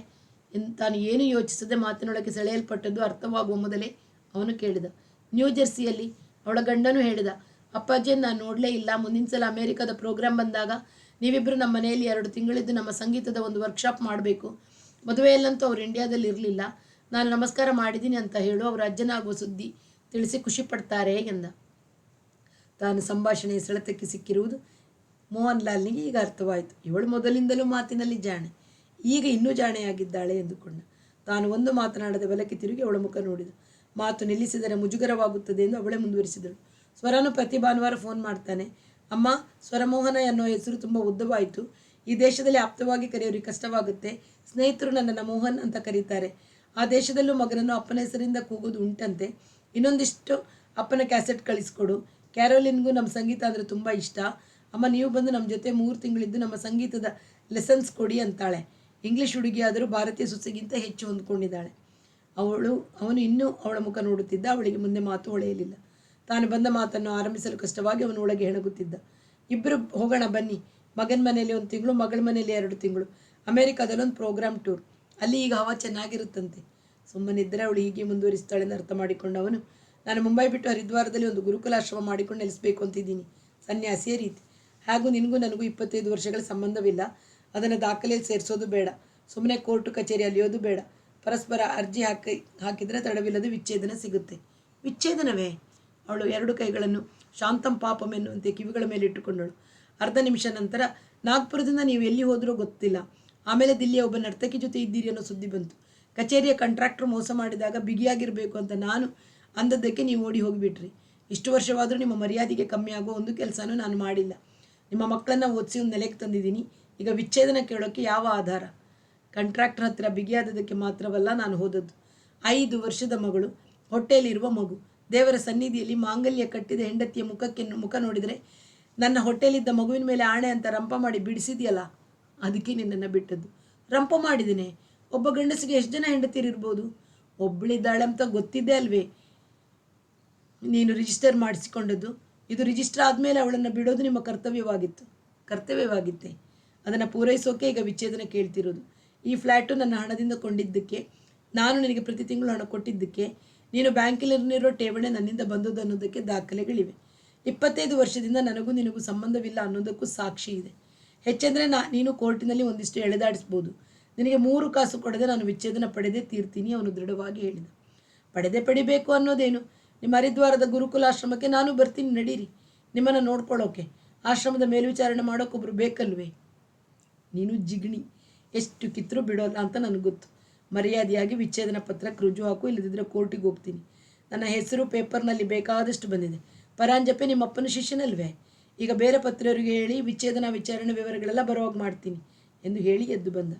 ತಾನು ಏನು ಯೋಚಿಸದೆ ಮಾತಿನೊಳಗೆ ಸೆಳೆಯಲ್ಪಟ್ಟದ್ದು ಅರ್ಥವಾಗುವ ಮೊದಲೇ ಅವನು ಕೇಳಿದ. ನ್ಯೂ ಜೆರ್ಸಿಯಲ್ಲಿ. ಅವಳ ಗಂಡನು ಹೇಳಿದ, ಅಪ್ಪಾಜಿಯನ್ನು ನಾನು ನೋಡಲೇ ಇಲ್ಲ. ಮುಂದಿನ ಸಲ ಅಮೇರಿಕಾದ ಪ್ರೋಗ್ರಾಮ್ ಬಂದಾಗ ನೀವಿಬ್ಬರು ನಮ್ಮ ಮನೆಯಲ್ಲಿ 2 ತಿಂಗಳಿದ್ದು ನಮ್ಮ ಸಂಗೀತದ ಒಂದು ವರ್ಕ್ಶಾಪ್ ಮಾಡಬೇಕು. ಮದುವೆಯಲ್ಲಂತೂ ಅವರು ಇಂಡಿಯಾದಲ್ಲಿ ಇರಲಿಲ್ಲ. ನಾನು ನಮಸ್ಕಾರ ಮಾಡಿದ್ದೀನಿ ಅಂತ ಹೇಳು. ಅವರ ಅಜ್ಜನಾಗುವ ಸುದ್ದಿ ತಿಳಿಸಿ ಖುಷಿ ಪಡ್ತಾರೆ ಎಂದ. ತಾನು ಸಂಭಾಷಣೆಯ ಸೆಳೆತಕ್ಕೆ ಸಿಕ್ಕಿರುವುದು ಮೋಹನ್ ಲಾಲ್ನಿಗೆ ಈಗ ಅರ್ಥವಾಯಿತು. ಇವಳು ಮೊದಲಿಂದಲೂ ಮಾತಿನಲ್ಲಿ ಜಾಣೆ, ಈಗ ಇನ್ನೂ ಜಾಣೆಯಾಗಿದ್ದಾಳೆ ಎಂದುಕೊಂಡ. ತಾನು ಒಂದು ಮಾತನಾಡದೆ ಬಲಕ್ಕೆ ತಿರುಗಿ ಅವಳ ಮುಖ ನೋಡಿದ. ಮಾತು ನಿಲ್ಲಿಸಿದರೆ ಮುಜುಗರವಾಗುತ್ತದೆ ಎಂದು ಅವಳೇ ಮುಂದುವರಿಸಿದಳು. ಸ್ವರನು ಪ್ರತಿ ಭಾನುವಾರ ಫೋನ್ ಮಾಡ್ತಾನೆ. ಅಮ್ಮ, ಸ್ವರಮೋಹನ ಎನ್ನುವ ಹೆಸರು ತುಂಬ ಉದ್ದವಾಯಿತು. ಈ ದೇಶದಲ್ಲಿ ಆಪ್ತವಾಗಿ ಕರೆಯೋರಿಗೆ ಕಷ್ಟವಾಗುತ್ತೆ. ಸ್ನೇಹಿತರು ನನ್ನನ್ನು ಮೋಹನ್ ಅಂತ ಕರೀತಾರೆ. ಆ ದೇಶದಲ್ಲೂ ಮಗನನ್ನು ಅಪ್ಪನ ಹೆಸರಿಂದ ಕೂಗೋದು ಉಂಟಂತೆ. ಇನ್ನೊಂದಿಷ್ಟು ಅಪ್ಪನ ಕ್ಯಾಸೆಟ್ ಕಳಿಸ್ಕೊಡು. ಕ್ಯಾರೋಲಿನ್ಗೂ ನಮ್ಮ ಸಂಗೀತ ಅಂದರೆ ತುಂಬ ಇಷ್ಟ. ಅಮ್ಮ, ನೀವು ಬಂದು ನಮ್ಮ ಜೊತೆ 3 ತಿಂಗಳಿದ್ದು ನಮ್ಮ ಸಂಗೀತದ ಲೆಸನ್ಸ್ ಕೊಡಿ ಅಂತಾಳೆ. ಇಂಗ್ಲೀಷ್ ಹುಡುಗಿಯಾದರೂ ಭಾರತೀಯ ಸೊಸೆಗಿಂತ ಹೆಚ್ಚು ಹೊಂದ್ಕೊಂಡಿದ್ದಾಳೆ. ಅವನು ಇನ್ನೂ ಅವಳ ಮುಖ ನೋಡುತ್ತಿದ್ದ. ಅವಳಿಗೆ ಮುಂದೆ ಮಾತು ಹೊಳೆಯಲಿಲ್ಲ. ತಾನು ಬಂದ ಮಾತನ್ನು ಆರಂಭಿಸಲು ಕಷ್ಟವಾಗಿ ಅವನು ಒಳಗೆ ಹೆಣಗುತ್ತಿದ್ದ. ಇಬ್ಬರು ಹೋಗೋಣ ಬನ್ನಿ. ಮಗನ ಮನೆಯಲ್ಲಿ 1 ತಿಂಗಳು, ಮಗಳ ಮನೆಯಲ್ಲಿ 2 ತಿಂಗಳು. ಅಮೇರಿಕಾದಲ್ಲಿ ಒಂದು ಪ್ರೋಗ್ರಾಮ್ ಟೂರ್. ಅಲ್ಲಿ ಈಗ ಹವಾ ಚೆನ್ನಾಗಿರುತ್ತಂತೆ. ಸುಮ್ಮನಿದ್ದರೆ ಅವಳು ಹೀಗೆ ಮುಂದುವರಿಸ್ತಾಳೆಂದು ಅರ್ಥ ಮಾಡಿಕೊಂಡ ಅವನು, ನಾನು ಮುಂಬೈ ಬಿಟ್ಟು ಹರಿದ್ವಾರದಲ್ಲಿ ಒಂದು ಗುರುಕುಲಾಶ್ರಮ ಮಾಡಿಕೊಂಡು ನೆಲೆಸಬೇಕು ಅಂತಿದ್ದೀನಿ. ಸನ್ಯಾಸಿಯ ರೀತಿ. ಹಾಗೂ ನಿನಗೂ ನನಗೂ 25 ವರ್ಷಗಳ ಸಂಬಂಧವಿಲ್ಲ. ಅದನ್ನು ದಾಖಲೆಯಲ್ಲಿ ಸೇರಿಸೋದು ಬೇಡ. ಸುಮ್ಮನೆ ಕೋರ್ಟು ಕಚೇರಿ ಅಲಿಯೋದು ಬೇಡ. ಪರಸ್ಪರ ಅರ್ಜಿ ಹಾಕಿದರೆ ತಡವಿಲ್ಲದೆ ವಿಚ್ಛೇದನ ಸಿಗುತ್ತೆ. ವಿಚ್ಛೇದನವೇ? ಅವಳು 2 ಕೈಗಳನ್ನು ಶಾಂತಂ ಪಾಪಂ ಎನ್ನುವಂತೆ ಕಿವಿಗಳ ಮೇಲೆ ಇಟ್ಟುಕೊಂಡಳು. ಅರ್ಧ ನಿಮಿಷ ನಂತರ, ನಾಗ್ಪುರದಿಂದ ನೀವು ಎಲ್ಲಿ ಹೋದರೂ ಗೊತ್ತಿಲ್ಲ. ಆಮೇಲೆ ದಿಲ್ಲಿಯ ಒಬ್ಬ ನರ್ತಕಿ ಜೊತೆ ಇದ್ದೀರಿ ಅನ್ನೋ ಸುದ್ದಿ ಬಂತು. ಕಚೇರಿಯ ಕಾಂಟ್ರಾಕ್ಟರ್ ಮೋಸ ಮಾಡಿದಾಗ ಬಿಗಿಯಾಗಿರಬೇಕು ಅಂತ ನಾನು ಅಂದದ್ದಕ್ಕೆ ನೀವು ಓಡಿ ಹೋಗಿಬಿಟ್ರಿ. ಇಷ್ಟು ವರ್ಷವಾದರೂ ನಿಮ್ಮ ಮರ್ಯಾದೆಗೆ ಕಮ್ಮಿ ಆಗುವ ಒಂದು ಕೆಲಸನೂ ನಾನು ಮಾಡಿಲ್ಲ. ನಿಮ್ಮ ಮಕ್ಕಳನ್ನು ಓದಿಸಿ ಒಂದು ನೆಲೆಗೆ ತಂದಿದ್ದೀನಿ. ಈಗ ವಿಚ್ಛೇದನ ಕೇಳೋಕ್ಕೆ ಯಾವ ಆಧಾರ? ಕಾಂಟ್ರಾಕ್ಟರ್ ಹತ್ತಿರ ಬಿಗಿಯಾದದಕ್ಕೆ ಮಾತ್ರವಲ್ಲ ನಾನು ಹೋದದ್ದು. 5 ವರ್ಷದ ಮಗಳು, ಹೊಟ್ಟೆಯಲ್ಲಿರುವ ಮಗು, ದೇವರ ಸನ್ನಿಧಿಯಲ್ಲಿ ಮಾಂಗಲ್ಯ ಕಟ್ಟಿದ ಹೆಂಡತಿಯ ಮುಖ ನೋಡಿದರೆ ನನ್ನ ಹೊಟ್ಟೆಯಲ್ಲಿದ್ದ ಮಗುವಿನ ಮೇಲೆ ಆಣೆ ಅಂತ ರಂಪ ಮಾಡಿ ಬಿಡಿಸಿದೆಯಲ್ಲ, ಅದಕ್ಕೆ ನಿನ್ನನ್ನು ಬಿಟ್ಟದ್ದು. ರಂಪ ಮಾಡಿದ್ದೇನೆ. ಒಬ್ಬ ಗಂಡಸಿಗೆ ಎಷ್ಟು ಜನ ಹೆಂಡತಿರಿರ್ಬೋದು? ಒಬ್ಬಳಿದ್ದಾಳೆ ಅಂತ ಗೊತ್ತಿದ್ದೆ ಅಲ್ವೇ ನೀನು ರಿಜಿಸ್ಟರ್ ಮಾಡಿಸಿಕೊಂಡದ್ದು? ಇದು ರಿಜಿಸ್ಟರ್ ಆದಮೇಲೆ ಅವಳನ್ನು ಬಿಡೋದು ನಿಮ್ಮ ಕರ್ತವ್ಯವಾಗಿತ್ತೆ. ಅದನ್ನು ಪೂರೈಸೋಕೆ ಈಗ ವಿಚ್ಛೇದನ ಕೇಳ್ತಿರೋದು. ಈ ಫ್ಲ್ಯಾಟು ನನ್ನ ಹಣದಿಂದ ಕೊಂಡಿದ್ದಕ್ಕೆ, ನಾನು ನಿನಗೆ ಪ್ರತಿ ತಿಂಗಳು ಹಣ ಕೊಟ್ಟಿದ್ದಕ್ಕೆ, ನೀನು ಬ್ಯಾಂಕಲ್ಲಿರೋ ಠೇವಣಿ ನನ್ನಿಂದ ಬಂದದ್ದು ಅನ್ನೋದಕ್ಕೆ ದಾಖಲೆಗಳಿವೆ. 25 ವರ್ಷದಿಂದ ನನಗೂ ನಿನಗೂ ಸಂಬಂಧವಿಲ್ಲ ಅನ್ನೋದಕ್ಕೂ ಸಾಕ್ಷಿ ಇದೆ. ಹೆಚ್ಚೆಂದರೆ ನೀನು ಕೋರ್ಟಿನಲ್ಲಿ ಒಂದಿಷ್ಟು ಎಳೆದಾಡಿಸ್ಬೋದು. ನಿನಗೆ 3 ಕಾಸು ಕೊಡದೆ ನಾನು ವಿಚ್ಛೇದನ ಪಡೆದೇ ತೀರ್ತೀನಿ, ಅವನು ದೃಢವಾಗಿ ಹೇಳಿದ. ಪಡಿಬೇಕು ಅನ್ನೋದೇನು? ನಿಮ್ಮ ಹರಿದ್ವಾರದ ಗುರುಕುಲಾಶ್ರಮಕ್ಕೆ ನಾನು ಬರ್ತೀನಿ, ನಡೀರಿ. ನಿಮ್ಮನ್ನು ನೋಡ್ಕೊಳ್ಳೋಕೆ, ಆಶ್ರಮದ ಮೇಲ್ವಿಚಾರಣೆ ಮಾಡೋಕ್ಕೊಬ್ರು ಬೇಕಲ್ವೇ? ನೀನು ಜಿಗಣಿ, ಎಷ್ಟು ಕಿತ್ತರೂ ಬಿಡೋಲ್ಲ ಅಂತ ನನಗೆ ಗೊತ್ತು. ಮರ್ಯಾದೆಯಾಗಿ ವಿಚ್ಛೇದನ ಪತ್ರಕ್ಕೆ ರುಜು ಹಾಕು, ಇಲ್ಲದಿದ್ದರೆ ಕೋರ್ಟಿಗೆ ಹೋಗ್ತೀನಿ. ನನ್ನ ಹೆಸರು ಪೇಪರ್ನಲ್ಲಿ ಬೇಕಾದಷ್ಟು ಬಂದಿದೆ. ಪರಾಂಜಪೆ ನಿಮ್ಮಪ್ಪನ ಶಿಷ್ಯನಲ್ವೇ? ಈಗ ಬೇರೆ ಪತ್ರರಿಗೆ ಹೇಳಿ ವಿಚ್ಛೇದನ ವಿಚಾರಣೆ ವಿವರಗಳೆಲ್ಲ ಬರೋವಾಗ ಮಾಡ್ತೀನಿ ಎಂದು ಹೇಳಿ ಎದ್ದು ಬಂದ.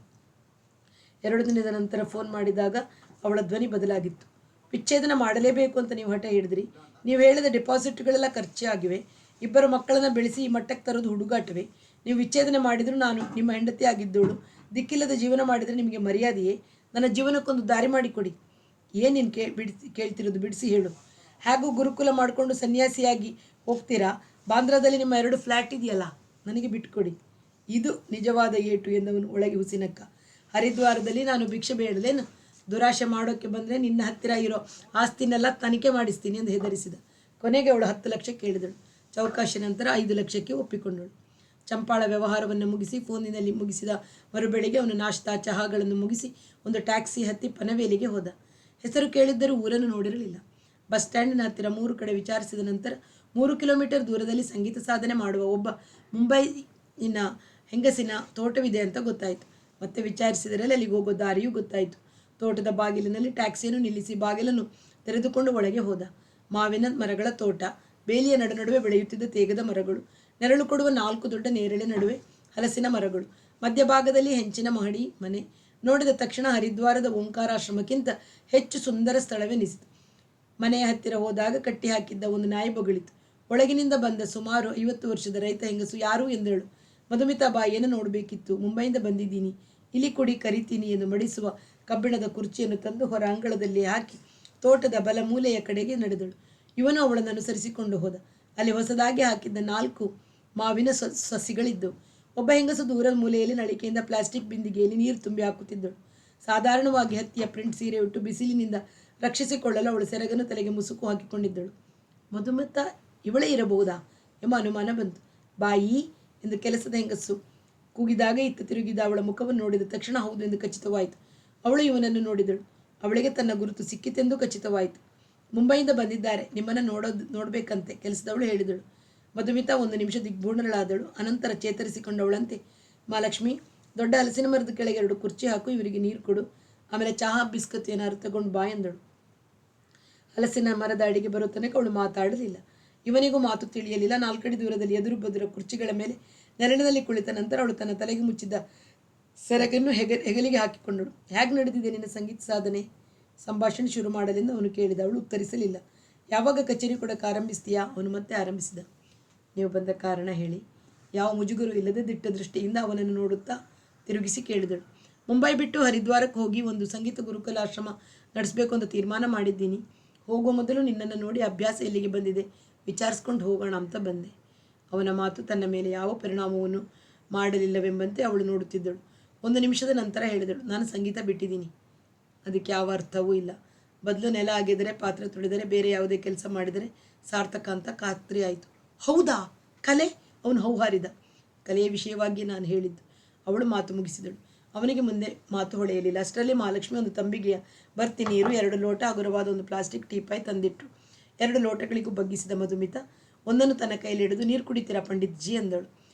2 ದಿನದ ನಂತರ ಫೋನ್ ಮಾಡಿದಾಗ ಅವಳ ಧ್ವನಿ ಬದಲಾಗಿತ್ತು. ವಿಚ್ಛೇದನ ಮಾಡಲೇಬೇಕು ಅಂತ ನೀವು ಹಠ ಹಿಡಿದ್ರಿ. ನೀವು ಹೇಳಿದ ಡೆಪಾಸಿಟ್ಗಳೆಲ್ಲ ಖರ್ಚಾಗಿವೆ. ಇಬ್ಬರು ಮಕ್ಕಳನ್ನು ಬೆಳೆಸಿ ಈ ಮಟ್ಟಕ್ಕೆ ತರೋದು ಹುಡುಗಾಟವೇ? ನೀವು ವಿಚ್ಛೇದನ ಮಾಡಿದರೂ ನಾನು ನಿಮ್ಮ ಹೆಂಡತಿ ಆಗಿದ್ದವಳು. ದಿಕ್ಕಿಲ್ಲದ ಜೀವನ ಮಾಡಿದರೆ ನಿಮಗೆ ಮರ್ಯಾದೆಯೇ? ನನ್ನ ಜೀವನಕ್ಕೊಂದು ದಾರಿ ಮಾಡಿಕೊಡಿ. ಏನು ನೀನು ಕೇಳ್ತಿರೋದು? ಬಿಡಿಸಿ ಹೇಳು. ಹಾಗೂ ಗುರುಕುಲ ಮಾಡಿಕೊಂಡು ಸನ್ಯಾಸಿಯಾಗಿ ಹೋಗ್ತೀರಾ? ಬಾಂದ್ರಾದಲ್ಲಿ ನಿಮ್ಮ 2 ಫ್ಲ್ಯಾಟ್ ಇದೆಯಲ್ಲ, ನನಗೆ ಬಿಟ್ಟುಕೊಡಿ. ಇದು ನಿಜವಾದ ಏಟು ಎಂದವನು ಒಳಗೆ ಹುಸಿನಕ್ಕ. ಹರಿದ್ವಾರದಲ್ಲಿ ನಾನು ಭಿಕ್ಷೆ ಬೇಡಲೇನು? ದುರಾಶೆ ಮಾಡೋಕ್ಕೆ ಬಂದರೆ ನಿನ್ನ ಹತ್ತಿರ ಇರೋ ಆಸ್ತಿನೆಲ್ಲ ತನಿಖೆ ಮಾಡಿಸ್ತೀನಿ ಎಂದು ಹೆದರಿಸಿದ. ಕೊನೆಗೆ ಅವಳು 10 ಲಕ್ಷ ಕೇಳಿದಳು. ಚೌಕಾಶಿ ನಂತರ 5 ಲಕ್ಷಕ್ಕೆ ಒಪ್ಪಿಕೊಂಡಳು. ಚಂಪಾಳ ವ್ಯವಹಾರವನ್ನು ಮುಗಿಸಿ ಫೋನಿನಲ್ಲಿ ಮುಗಿಸಿದ ಮರುಬೆಳಿಗ್ಗೆ ಅವನು ನಾಶ್ತಾ ಚಹಾಗಳನ್ನು ಮುಗಿಸಿ ಒಂದು ಟ್ಯಾಕ್ಸಿ ಹತ್ತಿ ಪನವೇಲಿಗೆ ಹೋದ. ಹೆಸರು ಕೇಳಿದ್ದರೂ ಊರನ್ನು ನೋಡಿರಲಿಲ್ಲ. ಬಸ್ ಸ್ಟ್ಯಾಂಡಿನ ಹತ್ತಿರ 3 ಕಡೆ ವಿಚಾರಿಸಿದ ನಂತರ 3 ಕಿಲೋಮೀಟರ್ ದೂರದಲ್ಲಿ ಸಂಗೀತ ಸಾಧನೆ ಮಾಡುವ ಒಬ್ಬ ಮುಂಬೈನ ಹೆಂಗಸಿನ ತೋಟವಿದೆ ಅಂತ ಗೊತ್ತಾಯಿತು. ಮತ್ತೆ ವಿಚಾರಿಸಿದರಲ್ಲಿ ಅಲ್ಲಿಗೆ ಹೋಗೋ ದಾರಿಯೂ ಗೊತ್ತಾಯಿತು. ತೋಟದ ಬಾಗಿಲಿನಲ್ಲಿ ಟ್ಯಾಕ್ಸಿಯನ್ನು ನಿಲ್ಲಿಸಿ ಬಾಗಿಲನ್ನು ತೆರೆದುಕೊಂಡು ಒಳಗೆ ಹೋದ. ಮಾವಿನ ಮರಗಳ ತೋಟ, ಬೇಲಿಯ ನಡುವೆ ಬೆಳೆಯುತ್ತಿದ್ದ ತೇಗದ ಮರಗಳು, ನೆರಳು ಕೊಡುವ 4 ದೊಡ್ಡ ನೇರಳೆ ನಡುವೆ ಹಲಸಿನ ಮರಗಳು, ಮಧ್ಯಭಾಗದಲ್ಲಿ ಹೆಂಚಿನ ಮಹಡಿ ಮನೆ. ನೋಡಿದ ತಕ್ಷಣ ಹರಿದ್ವಾರದ ಓಂಕಾರಾಶ್ರಮಕ್ಕಿಂತ ಹೆಚ್ಚು ಸುಂದರ ಸ್ಥಳವೆನಿಸಿತು. ಮನೆಯ ಹತ್ತಿರ ಹೋದಾಗ ಕಟ್ಟಿ ಹಾಕಿದ್ದ ಒಂದು ನಾಯಿ ಬೊಗಳಿತು. ಒಳಗಿನಿಂದ ಬಂದ ಸುಮಾರು 50 ವರ್ಷದ ರೈತ ಹೆಂಗಸು ಯಾರು ಎಂದಳು. ಮಧುಮಿತಾ ಬಾಯಿಯನ್ನು ನೋಡಬೇಕಿತ್ತು. ಮುಂಬೈಯಿಂದ ಬಂದಿದ್ದೀನಿ, ಇಲ್ಲಿ ಕೊಡಿ ಕರಿತೀನಿ ಎಂದು ಮಡಿಸುವ ಕಬ್ಬಿಣದ ಕುರ್ಚಿಯನ್ನು ತಂದು ಹೊರಾಂಗಳದಲ್ಲಿ ಹಾಕಿ ತೋಟದ ಬಲ ಮೂಲೆಯ ಕಡೆಗೆ ನಡೆದಳು. ಇವನು ಅವಳನ್ನು ಅನುಸರಿಸಿಕೊಂಡು ಹೋದ. ಅಲ್ಲಿ ಹೊಸದಾಗಿ ಹಾಕಿದ್ದ 4 ಮಾವಿನ ಸಸಿಗಳಿದ್ದವು. ಒಬ್ಬ ಹೆಂಗಸು ದೂರದ ಮೂಲೆಯಲ್ಲಿ ನಳಿಕೆಯಿಂದ ಪ್ಲಾಸ್ಟಿಕ್ ಬಿಂದಿಗೆಯಲ್ಲಿ ನೀರು ತುಂಬಿ ಹಾಕುತ್ತಿದ್ದಳು. ಸಾಧಾರಣವಾಗಿ ಹತ್ತಿಯ ಪ್ರಿಂಟ್ ಸೀರೆ ಉಟ್ಟು ಬಿಸಿಲಿನಿಂದ ರಕ್ಷಿಸಿಕೊಳ್ಳಲು ಅವಳು ಸೆರಗನ್ನು ತಲೆಗೆ ಮುಸುಕು ಹಾಕಿಕೊಂಡಿದ್ದಳು. ಮಧುಮಿತಾ ಇವಳೇ ಇರಬಹುದಾ ಎಂಬ ಅನುಮಾನ ಬಂತು. ಬಾಯಿ ಎಂದು ಕೆಲಸದ ಹೆಂಗಸು ಕೂಗಿದಾಗ ಇತ್ತ ತಿರುಗಿದ ಅವಳ ಮುಖವನ್ನು ನೋಡಿದ ತಕ್ಷಣ ಹೌದು ಎಂದು ಖಚಿತವಾಯಿತು. ಅವಳು ಇವನನ್ನು ನೋಡಿದಳು. ಅವಳಿಗೆ ತನ್ನ ಗುರುತು ಸಿಕ್ಕಿತೆಂದು ಖಚಿತವಾಯಿತು. ಮುಂಬೈಯಿಂದ ಬಂದಿದ್ದಾರೆ, ನಿಮ್ಮನ್ನು ನೋಡಬೇಕಂತೆ ಕೆಲಸದವಳು ಹೇಳಿದಳು. ಮಧುಮಿತಾ 1 ನಿಮಿಷ ದಿಗ್ಭ್ರೂಣಳಾದಳು. ಅನಂತರ ಚೇತರಿಸಿಕೊಂಡವಳಂತೆ, ಮಹಾಲಕ್ಷ್ಮಿ, ದೊಡ್ಡ ಹಲಸಿನ ಮರದ ಕೆಳಗೆ 2 ಕುರ್ಚಿ ಹಾಕು, ಇವರಿಗೆ ನೀರು ಕೊಡು, ಆಮೇಲೆ ಚಹಾ ಬಿಸ್ಕತ್ ಏನಾದ್ರು ತಗೊಂಡು ಬಾ ಎಂದಳು. ಹಲಸಿನ ಮರದ ಅಡಿಗೆ ಬರೋ ತನಕ ಅವಳು ಮಾತಾಡಲಿಲ್ಲ. ಇವನಿಗೂ ಮಾತು ತಿಳಿಯಲಿಲ್ಲ. 4 ಅಡಿ ದೂರದಲ್ಲಿ ಎದುರು ಬದುರ ಕುರ್ಚಿಗಳ ಮೇಲೆ ನೆರಳಿನಲ್ಲಿ ಕುಳಿತ ನಂತರ ಅವಳು ತನ್ನ ತಲೆಗೆ ಮುಚ್ಚಿದ್ದ ಸೆರಗನ್ನು ಹೆಗಲಿಗೆ ಹಾಕಿಕೊಂಡಳು. ಹೇಗೆ ನಡೆದಿದೆ ನಿನ್ನ ಸಂಗೀತ ಸಾಧನೆ? ಸಂಭಾಷಣೆ ಶುರು ಮಾಡಲೆಂದು ಅವನು ಕೇಳಿದ. ಅವಳು ಉತ್ತರಿಸಲಿಲ್ಲ. ಯಾವಾಗ ಕಚೇರಿ ಕೊಡಕ್ಕೆ ಆರಂಭಿಸ್ತೀಯಾ? ಅವನು ಮತ್ತೆ ಆರಂಭಿಸಿದ. ನೀವು ಬಂದ ಕಾರಣ ಹೇಳಿ. ಯಾವ ಮುಜುಗರು ಇಲ್ಲದೆ ದಿಟ್ಟ ದೃಷ್ಟಿಯಿಂದ ಅವನನ್ನು ನೋಡುತ್ತಾ ತಿರುಗಿಸಿ ಕೇಳಿದಳು. ಮುಂಬೈ ಬಿಟ್ಟು ಹರಿದ್ವಾರಕ್ಕೆ ಹೋಗಿ ಒಂದು ಸಂಗೀತ ಗುರುಕುಲಾಶ್ರಮ ನಡೆಸಬೇಕು ಅಂತ ತೀರ್ಮಾನ ಮಾಡಿದ್ದೀನಿ. ಹೋಗುವ ಮೊದಲು ನಿನ್ನನ್ನು ನೋಡಿ ಅಭ್ಯಾಸ ಎಲ್ಲಿಗೆ ಬಂದಿದೆ ವಿಚಾರಿಸ್ಕೊಂಡು ಹೋಗೋಣ ಅಂತ ಬಂದೆ. ಅವನ ಮಾತು ತನ್ನ ಮೇಲೆ ಯಾವ ಪರಿಣಾಮವನ್ನು ಮಾಡಲಿಲ್ಲವೆಂಬಂತೆ ಅವಳು ನೋಡುತ್ತಿದ್ದಳು. 1 ನಿಮಿಷದ ನಂತರ ಹೇಳಿದಳು, ನಾನು ಸಂಗೀತ ಬಿಟ್ಟಿದ್ದೀನಿ. ಅದಕ್ಕೆ ಯಾವ ಅರ್ಥವೂ ಇಲ್ಲ. ಬದಲು ನೆಲ ಆಗಿದರೆ, ಪಾತ್ರೆ ತೊಳೆದರೆ, ಬೇರೆ ಯಾವುದೇ ಕೆಲಸ ಮಾಡಿದರೆ ಸಾರ್ಥಕ ಅಂತ ಖಾತ್ರಿ ಆಯಿತು. ಹೌದಾ? ಕಲೆ? ಅವನು ಹೌಹಾರಿದ. ಕಲೆಯ ವಿಷಯವಾಗಿ ನಾನು ಹೇಳಿದ್ದು. ಅವಳು ಮಾತು ಮುಗಿಸಿದಳು. ಅವನಿಗೆ ಮುಂದೆ ಮಾತು ಹೊಳೆಯಲಿಲ್ಲ. ಅಷ್ಟರಲ್ಲಿ ಮಹಾಲಕ್ಷ್ಮಿ ಒಂದು ತಂಬಿಗೆಯ ಬರ್ತಿ ನೀರು, 2 ಲೋಟ ಹಗುರವಾದ ಒಂದು ಪ್ಲಾಸ್ಟಿಕ್ ಟೀಪಾಯ್ ತಂದಿಟ್ಟು 2 ಲೋಟಗಳಿಗೂ ಬಗ್ಗಿಸಿದ ಮಧುಮಿತಾ ಒಂದನ್ನು ತನ್ನ ಕೈಯಲ್ಲಿ ಹಿಡಿದು, ನೀರು ಕುಡಿತೀರಾ ಪಂಡಿತ್ ಜಿ ಎಂದಳು.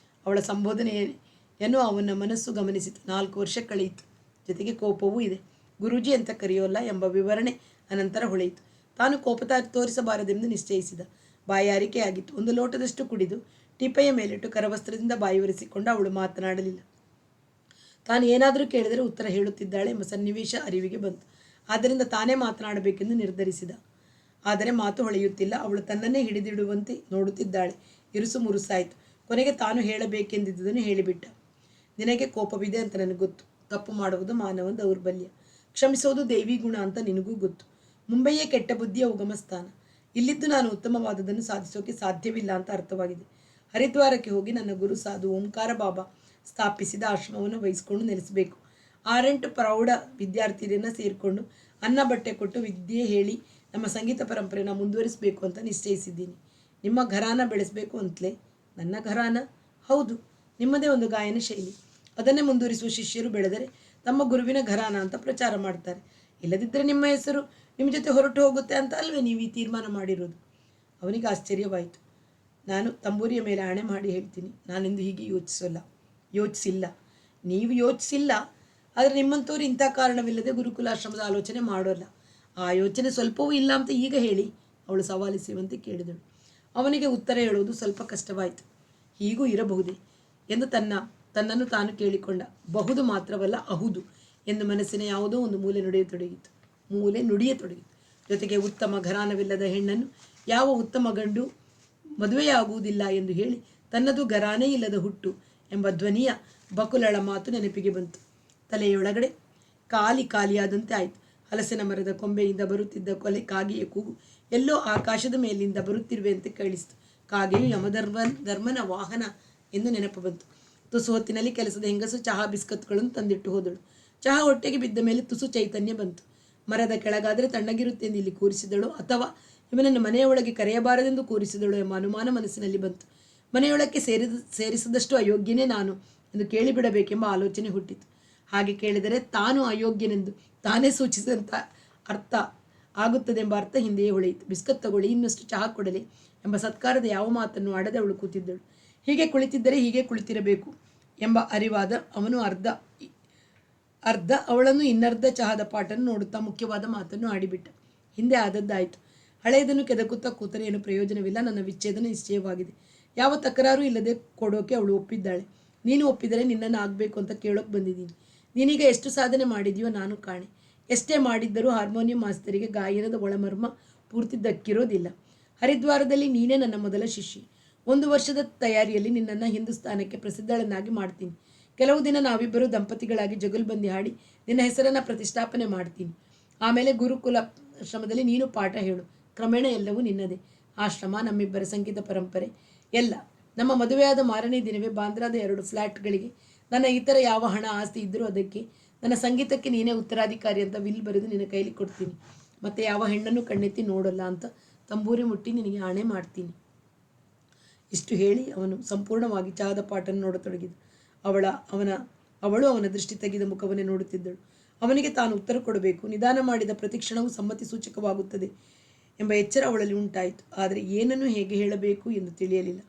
ಅವಳ ಸಂಬೋಧನೆಯನ್ನು ಅವನ ಮನಸ್ಸು ಗಮನಿಸಿತು. 4 ವರ್ಷ ಕಳೆಯಿತು. ಜೊತೆಗೆ ಕೋಪವೂ ಇದೆ. ಗುರೂಜಿ ಅಂತ ಕರೆಯೋಲ್ಲ ಎಂಬ ವಿವರಣೆ ಅನಂತರ ಹೊಳೆಯಿತು. ತಾನು ಕೋಪ ತೋರಿಸಬಾರದೆಂದು ನಿಶ್ಚಯಿಸಿದ. ಬಾಯಾರಿಕೆಯಾಗಿತ್ತು. 1 ಲೋಟದಷ್ಟು ಕುಡಿದು ಟೀಪೆಯ ಮೇಲಿಟ್ಟು ಕರವಸ್ತ್ರದಿಂದ ಬಾಯಿ ಒರೆಸಿಕೊಂಡು ಅವಳು ಮಾತನಾಡಲಿಲ್ಲ. ತಾನು ಏನಾದರೂ ಕೇಳಿದರೆ ಉತ್ತರ ಹೇಳುತ್ತಿದ್ದಾಳೆ ಎಂಬ ಸನ್ನಿವೇಶ ಅರಿವಿಗೆ ಬಂತು. ಆದ್ದರಿಂದ ತಾನೇ ಮಾತನಾಡಬೇಕೆಂದು ನಿರ್ಧರಿಸಿದ. ಆದರೆ ಮಾತು ಹೊಳೆಯುತ್ತಿಲ್ಲ. ಅವಳು ತನ್ನನ್ನೇ ಹಿಡಿದಿಡುವಂತೆ ನೋಡುತ್ತಿದ್ದಾಳೆ. ಇರುಸು ಮುರುಸಾಯಿತು. ಕೊನೆಗೆ ತಾನು ಹೇಳಬೇಕೆಂದಿದ್ದುದನ್ನು ಹೇಳಿಬಿಟ್ಟ. ನಿನಗೆ ಕೋಪವಿದೆ ಅಂತ ನನಗೆ ಗೊತ್ತು. ತಪ್ಪು ಮಾಡುವುದು ಮಾನವ ದೌರ್ಬಲ್ಯ. ಕ್ಷಮಿಸೋದು ದೈವಿ ಗುಣ ಅಂತ ನಿನಗೂ ಗೊತ್ತು. ಮುಂಬೈಯೇ ಕೆಟ್ಟ ಬುದ್ಧಿಯ ಉಗಮ ಸ್ಥಾನ. ಇಲ್ಲಿದ್ದು ನಾನು ಉತ್ತಮವಾದದನ್ನು ಸಾಧಿಸೋಕೆ ಸಾಧ್ಯವಿಲ್ಲ ಅಂತ ಅರ್ಥವಾಗಿದೆ. ಹರಿದ್ವಾರಕ್ಕೆ ಹೋಗಿ ನನ್ನ ಗುರು ಸಾಧು ಓಂಕಾರ ಬಾಬಾ ಸ್ಥಾಪಿಸಿದ ಆಶ್ರಮವನ್ನು ವಹಿಸಿಕೊಂಡು ನೆಲೆಸಬೇಕು. 6-8 ಪ್ರೌಢ ವಿದ್ಯಾರ್ಥಿಯರನ್ನು ಸೇರಿಕೊಂಡು ಅನ್ನ ಬಟ್ಟೆ ಕೊಟ್ಟು ವಿದ್ಯೆ ಹೇಳಿ ನಮ್ಮ ಸಂಗೀತ ಪರಂಪರೆನ ಮುಂದುವರಿಸಬೇಕು ಅಂತ ನಿಶ್ಚಯಿಸಿದ್ದೀನಿ. ನಿಮ್ಮ ಘರಾನ ಬೆಳೆಸಬೇಕು ಅಂತಲೇ. ನನ್ನ ಘರಾನ? ಹೌದು, ನಿಮ್ಮದೇ ಒಂದು ಗಾಯನ ಶೈಲಿ. ಅದನ್ನೇ ಮುಂದುವರಿಸುವ ಶಿಷ್ಯರು ಬೆಳೆದರೆ ತಮ್ಮ ಗುರುವಿನ ಘರಾನ ಅಂತ ಪ್ರಚಾರ ಮಾಡ್ತಾರೆ. ಇಲ್ಲದಿದ್ದರೆ ನಿಮ್ಮ ಹೆಸರು ನಿಮ್ಮ ಜೊತೆ ಹೊರಟು ಹೋಗುತ್ತೆ ಅಂತ ಅಲ್ವೇ ನೀವು ಈ ತೀರ್ಮಾನ ಮಾಡಿರೋದು? ಅವನಿಗೆ ಆಶ್ಚರ್ಯವಾಯಿತು. ನಾನು ತಂಬೂರಿಯ ಮೇಲೆ ಆಣೆ ಮಾಡಿ ಹೇಳ್ತೀನಿ, ನಾನೆಂದು ಹೀಗೆ ಯೋಚಿಸಿಲ್ಲ. ನೀವು ಯೋಚಿಸಿಲ್ಲ, ಆದರೆ ನಿಮ್ಮಂಥವ್ರು ಇಂಥ ಕಾರಣವಿಲ್ಲದೆ ಗುರುಕುಲಾಶ್ರಮದ ಆಲೋಚನೆ ಮಾಡೋಲ್ಲ. ಆ ಯೋಚನೆ ಸ್ವಲ್ಪವೂ ಇಲ್ಲ ಅಂತ ಈಗ ಹೇಳಿ, ಅವಳು ಸವಾಲಿಸುವಂತೆ ಕೇಳಿದಳು. ಅವನಿಗೆ ಉತ್ತರ ಹೇಳುವುದು ಸ್ವಲ್ಪ ಕಷ್ಟವಾಯಿತು. ಹೀಗೂ ಇರಬಹುದೇ ಎಂದು ತನ್ನನ್ನು ತಾನು ಕೇಳಿಕೊಂಡ. ಬಹುದು ಮಾತ್ರವಲ್ಲ, ಅಹುದು ಎಂದು ಮನಸ್ಸಿನ ಯಾವುದೋ ಒಂದು ಮೂಲೆ ನಡೆಯತೊಡಗಿತು. ಮೂಲೆ ನುಡಿಯತೊಡಗಿತು. ಜೊತೆಗೆ ಉತ್ತಮ ಘರಾನವಿಲ್ಲದ ಹೆಣ್ಣನ್ನು ಯಾವ ಉತ್ತಮ ಗಂಡು ಮದುವೆಯಾಗುವುದಿಲ್ಲ ಎಂದು ಹೇಳಿ ತನ್ನದು ಘರಾನೇ ಇಲ್ಲದ ಹುಟ್ಟು ಎಂಬ ಧ್ವನಿಯ ಬಕುಲಳ ಮಾತು ನೆನಪಿಗೆ ಬಂತು. ತಲೆಯೊಳಗಡೆ ಖಾಲಿಯಾದಂತೆ ಆಯಿತು. ಹಲಸಿನ ಮರದ ಕೊಂಬೆಯಿಂದ ಬರುತ್ತಿದ್ದ ಕಾಗೆಯ ಕೂಗು ಎಲ್ಲೋ ಆಕಾಶದ ಮೇಲಿಂದ ಬರುತ್ತಿರುವೆಂತೆ ಕೇಳಿಸಿತು. ಕಾಗೆಯು ಧರ್ಮನ ವಾಹನ ಎಂದು ನೆನಪು ಬಂತು. ತುಸು ಹೊತ್ತಿನಲ್ಲಿ ಕೆಲಸದ ಹೆಂಗಸು ಚಹಾ ಬಿಸ್ಕತ್ಗಳನ್ನು ತಂದಿಟ್ಟು ಹೋದಳು. ಚಹಾ ಹೊಟ್ಟೆಗೆ ಬಿದ್ದ ಮೇಲೆ ತುಸು ಚೈತನ್ಯ ಬಂತು. ಮರದ ಕೆಳಗಾದರೆ ತಣ್ಣಗಿರುತ್ತೆಂದು ಇಲ್ಲಿ ಕೂರಿಸಿದಳು, ಅಥವಾ ಇವನನ್ನು ಮನೆಯ ಒಳಗೆ ಕರೆಯಬಾರದೆಂದು ಕೂರಿಸಿದಳು ಎಂಬ ಅನುಮಾನ ಮನಸ್ಸಿನಲ್ಲಿ ಬಂತು. ಮನೆಯೊಳಕ್ಕೆ ಸೇರಿಸಿದಷ್ಟು ಅಯೋಗ್ಯನೇ ನಾನು ಎಂದು ಕೇಳಿಬಿಡಬೇಕೆಂಬ ಆಲೋಚನೆ ಹುಟ್ಟಿತು. ಹಾಗೆ ಕೇಳಿದರೆ ತಾನು ಅಯೋಗ್ಯನೆಂದು ತಾನೇ ಸೂಚಿಸಿದಂಥ ಅರ್ಥ ಆಗುತ್ತದೆಂಬ ಅರ್ಥ ಹಿಂದೆಯೇ ಹೊಳೆಯಿತು. ಬಿಸ್ಕತ್ ತಗೊಳ್ಳಿ, ಇನ್ನಷ್ಟು ಚಹಾ ಕೊಡಲಿ ಎಂಬ ಸತ್ಕಾರದ ಯಾವ ಮಾತನ್ನು ಆಡದೆ ಅವಳು ಕೂತಿದ್ದಳು. ಹೀಗೆ ಕುಳಿತಿದ್ದರೆ ಹೀಗೆ ಕುಳಿತಿರಬೇಕು ಎಂಬ ಅರಿವಾದ ಅವನು ಅರ್ಧ ಅವಳನ್ನು ಇನ್ನರ್ಧ ಚಹಾದ ಪಾಟನ್ನು ನೋಡುತ್ತಾ ಮುಖ್ಯವಾದ ಮಾತನ್ನು ಆಡಿಬಿಟ್ಟ. ಹಿಂದೆ ಆದದ್ದಾಯಿತು. ಹಳೆಯದನ್ನು ಕೆದಕುತ್ತಾ ಕೂತರೆ ಏನು ಪ್ರಯೋಜನವಿಲ್ಲ. ನನ್ನ ವಿಚ್ಛೇದನ ನಿಶ್ಚಯವಾಗಿದೆ. ಯಾವ ತಕರಾರು ಇಲ್ಲದೆ ಕೊಡೋಕೆ ಅವಳು ಒಪ್ಪಿದ್ದಾಳೆ. ನೀನು ಒಪ್ಪಿದರೆ ನಿನ್ನನ್ನು ಆಗಬೇಕು ಅಂತ ಕೇಳೋಕೆ ಬಂದಿದ್ದೀನಿ. ನೀನೀಗ ಎಷ್ಟು ಸಾಧನೆ ಮಾಡಿದೆಯೋ ನಾನು ಕಾಣೆ. ಎಷ್ಟೇ ಮಾಡಿದ್ದರೂ ಹಾರ್ಮೋನಿಯಂ ಮಾಸ್ತರಿಗೆ ಗಾಯನದ ಒಳಮರ್ಮ ಪೂರ್ತಿ ದಕ್ಕಿರೋದಿಲ್ಲ. ಹರಿದ್ವಾರದಲ್ಲಿ ನೀನೇ ನನ್ನ ಮೊದಲ ಶಿಷ್ಯೆ. 1 ವರ್ಷದ ತಯಾರಿಯಲ್ಲಿ ನಿನ್ನನ್ನು ಹಿಂದೂಸ್ತಾನಕ್ಕೆ ಪ್ರಸಿದ್ಧಳನ್ನಾಗಿ ಮಾಡ್ತೀನಿ. ಕೆಲವು ದಿನ ನಾವಿಬ್ಬರು ದಂಪತಿಗಳಾಗಿ ಜಗುಲ್ಬಂದಿ ಹಾಡಿ ನಿನ್ನ ಹೆಸರನ್ನು ಪ್ರತಿಷ್ಠಾಪನೆ ಮಾಡ್ತೀನಿ. ಆಮೇಲೆ ಗುರುಕುಲ ಆಶ್ರಮದಲ್ಲಿ ನೀನು ಪಾಠ ಹೇಳು. ಕ್ರಮೇಣ ಎಲ್ಲವೂ ನಿನ್ನದೇ. ಆಶ್ರಮ, ನಮ್ಮಿಬ್ಬರ ಸಂಗೀತ ಪರಂಪರೆ ಎಲ್ಲ. ನಮ್ಮ ಮದುವೆಯಾದ ಮಾರನೇ ದಿನವೇ ಬಾಂದ್ರಾದ 2 ಫ್ಲ್ಯಾಟ್ಗಳಿಗೆ ನನ್ನ ಇತರ ಯಾವ ಹಣ ಆಸ್ತಿ ಇದ್ದರೂ ಅದಕ್ಕೆ ನನ್ನ ಸಂಗೀತಕ್ಕೆ ನೀನೇ ಉತ್ತರಾಧಿಕಾರಿ ಅಂತ ವಿಲ್ ಬರೆದು ನಿನ್ನ ಕೈಲಿ ಕೊಡ್ತೀನಿ. ಮತ್ತು ಯಾವ ಹೆಣ್ಣನ್ನು ಕಣ್ಣೆತ್ತಿ ನೋಡಲ್ಲ ಅಂತ ತಂಬೂರಿ ಮುಟ್ಟಿ ನಿನಗೆ ಆಣೆ ಮಾಡ್ತೀನಿ. ಇಷ್ಟು ಹೇಳಿ ಅವನು ಸಂಪೂರ್ಣವಾಗಿ ಚಹಾದ ಪಾಟನ್ನು ನೋಡತೊಡಗಿದ. ಅವಳು ಅವನ ದೃಷ್ಟಿ ತೆಗೆದ ಮುಖವನ್ನೇ ನೋಡುತ್ತಿದ್ದಳು. ಅವನಿಗೆ ತಾನು ಉತ್ತರ ಕೊಡಬೇಕು. ನಿಧಾನ ಮಾಡಿದ ಪ್ರತಿಕ್ಷಣವೂ ಸಮ್ಮತಿ ಸೂಚಕವಾಗುತ್ತದೆ ಎಂಬ ಎಚ್ಚರ ಅವಳಲ್ಲಿ ಉಂಟಾಯಿತು. ಆದರೆ ಏನನ್ನು ಹೇಗೆ ಹೇಳಬೇಕು ಎಂದು ತಿಳಿಯಲಿಲ್ಲ.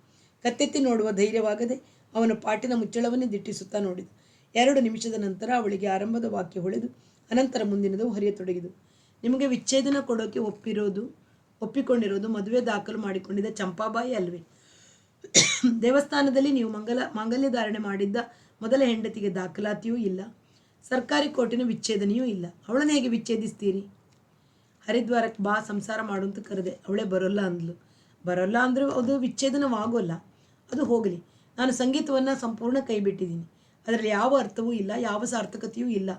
ಕತ್ತೆತ್ತಿ ನೋಡುವ ಧೈರ್ಯವಾಗದೆ ಅವನು ಪಾಟಿನ ಮುಚ್ಚಳವನ್ನೇ ದಿಟ್ಟಿಸುತ್ತಾ ನೋಡಿದ. 2 ನಿಮಿಷದ ನಂತರ ಅವಳಿಗೆ ಆರಂಭದ ವಾಕ್ಯ ಹೊಳೆದು ಅನಂತರ ಮುಂದಿನದು ಹರಿಯತೊಡಗಿದು. ನಿಮಗೆ ವಿಚ್ಛೇದನ ಕೊಡೋಕೆ ಒಪ್ಪಿಕೊಂಡಿರೋದು ಮದುವೆ ದಾಖಲು ಮಾಡಿಕೊಂಡಿದ್ದ ಚಂಪಾಬಾಯಿ ಅಲ್ವೇ? ದೇವಸ್ಥಾನದಲ್ಲಿ ನೀವು ಮಾಂಗಲ್ಯ ಧಾರಣೆ ಮಾಡಿದ್ದ ಮೊದಲ ಹೆಂಡತಿಗೆ ದಾಖಲಾತಿಯೂ ಇಲ್ಲ. ಸರ್ಕಾರಿ ಕೋರ್ಟಿನ ವಿಚ್ಛೇದನೆಯೂ ಇಲ್ಲ. ಅವಳನ್ನು ಹೇಗೆ ವಿಚ್ಛೇದಿಸ್ತೀರಿ? ಹರಿದ್ವಾರಕ್ಕೆ ಬಾ, ಸಂಸಾರ ಮಾಡು ಅಂತ ಕರೆದೆ. ಅವಳೇ ಬರೋಲ್ಲ ಅಂದ್ಲು. ಬರೋಲ್ಲ ಅಂದರೂ ಅದು ವಿಚ್ಛೇದನವಾಗೋಲ್ಲ. ಅದು ಹೋಗಲಿ. ನಾನು ಸಂಗೀತವನ್ನು ಸಂಪೂರ್ಣ ಕೈ ಬಿಟ್ಟಿದ್ದೀನಿ. ಅದರಲ್ಲಿ ಯಾವ ಅರ್ಥವೂ ಇಲ್ಲ, ಯಾವ ಸಾರ್ಥಕತೆಯೂ ಇಲ್ಲ.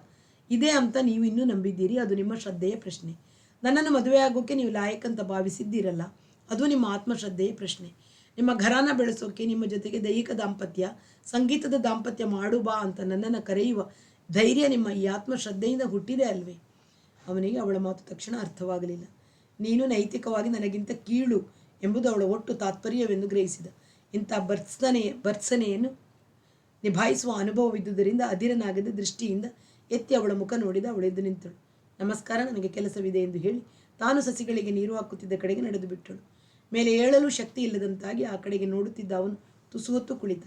ಇದೆ ಅಂತ ನೀವು ಇನ್ನೂ ನಂಬಿದ್ದೀರಿ. ಅದು ನಿಮ್ಮ ಶ್ರದ್ಧೆಯ ಪ್ರಶ್ನೆ. ನನ್ನನ್ನು ಮದುವೆ ಆಗೋಕ್ಕೆ ನೀವು ಲಾಯಕ್ಕಂತ ಭಾವಿಸಿದ್ದೀರಲ್ಲ, ಅದು ನಿಮ್ಮ ಆತ್ಮಶ್ರದ್ಧೆಯ ಪ್ರಶ್ನೆ. ನಿಮ್ಮ ಘರಾನ ಬೆಳೆಸೋಕೆ ನಿಮ್ಮ ಜೊತೆಗೆ ದೈಹಿಕ ದಾಂಪತ್ಯ, ಸಂಗೀತದ ದಾಂಪತ್ಯ ಮಾಡು ಬಾ ಅಂತ ನನ್ನನ್ನು ಕರೆಯುವ ಧೈರ್ಯ ನಿಮ್ಮ ಈ ಆತ್ಮಶ್ರದ್ಧೆಯಿಂದ ಹುಟ್ಟಿದೆ ಅಲ್ವೇ? ಅವನಿಗೆ ಅವಳ ಮಾತು ತಕ್ಷಣ ಅರ್ಥವಾಗಲಿಲ್ಲ. ನೀನು ನೈತಿಕವಾಗಿ ನನಗಿಂತ ಕೀಳು ಎಂಬುದು ಅವಳ ಒಟ್ಟು ತಾತ್ಪರ್ಯವೆಂದು ಗ್ರಹಿಸಿದ. ಇಂಥ ಭರ್ತ್ಸನೆಯನ್ನು ನಿಭಾಯಿಸುವ ಅನುಭವವಿದ್ದುದರಿಂದ ಅಧಿರನಾಗದ ದೃಷ್ಟಿಯಿಂದ ಎತ್ತಿ ಅವಳ ಮುಖ ನೋಡಿದ. ಅವಳೆದ್ದು ನಿಂತಳು. ನಮಸ್ಕಾರ, ನನಗೆ ಕೆಲಸವಿದೆ ಎಂದು ಹೇಳಿ ತಾನು ಸಸಿಗಳಿಗೆ ನೀರು ಹಾಕುತ್ತಿದ್ದ ಕಡೆಗೆ ನಡೆದು ಬಿಟ್ಟಳು. ಮೇಲೆ ಏಳಲು ಶಕ್ತಿ ಇಲ್ಲದಂತಾಗಿ ಆ ಕಡೆಗೆ ನೋಡುತ್ತಿದ್ದ ಅವನು ತುಸು ಹೊತ್ತು ಕುಳಿತ.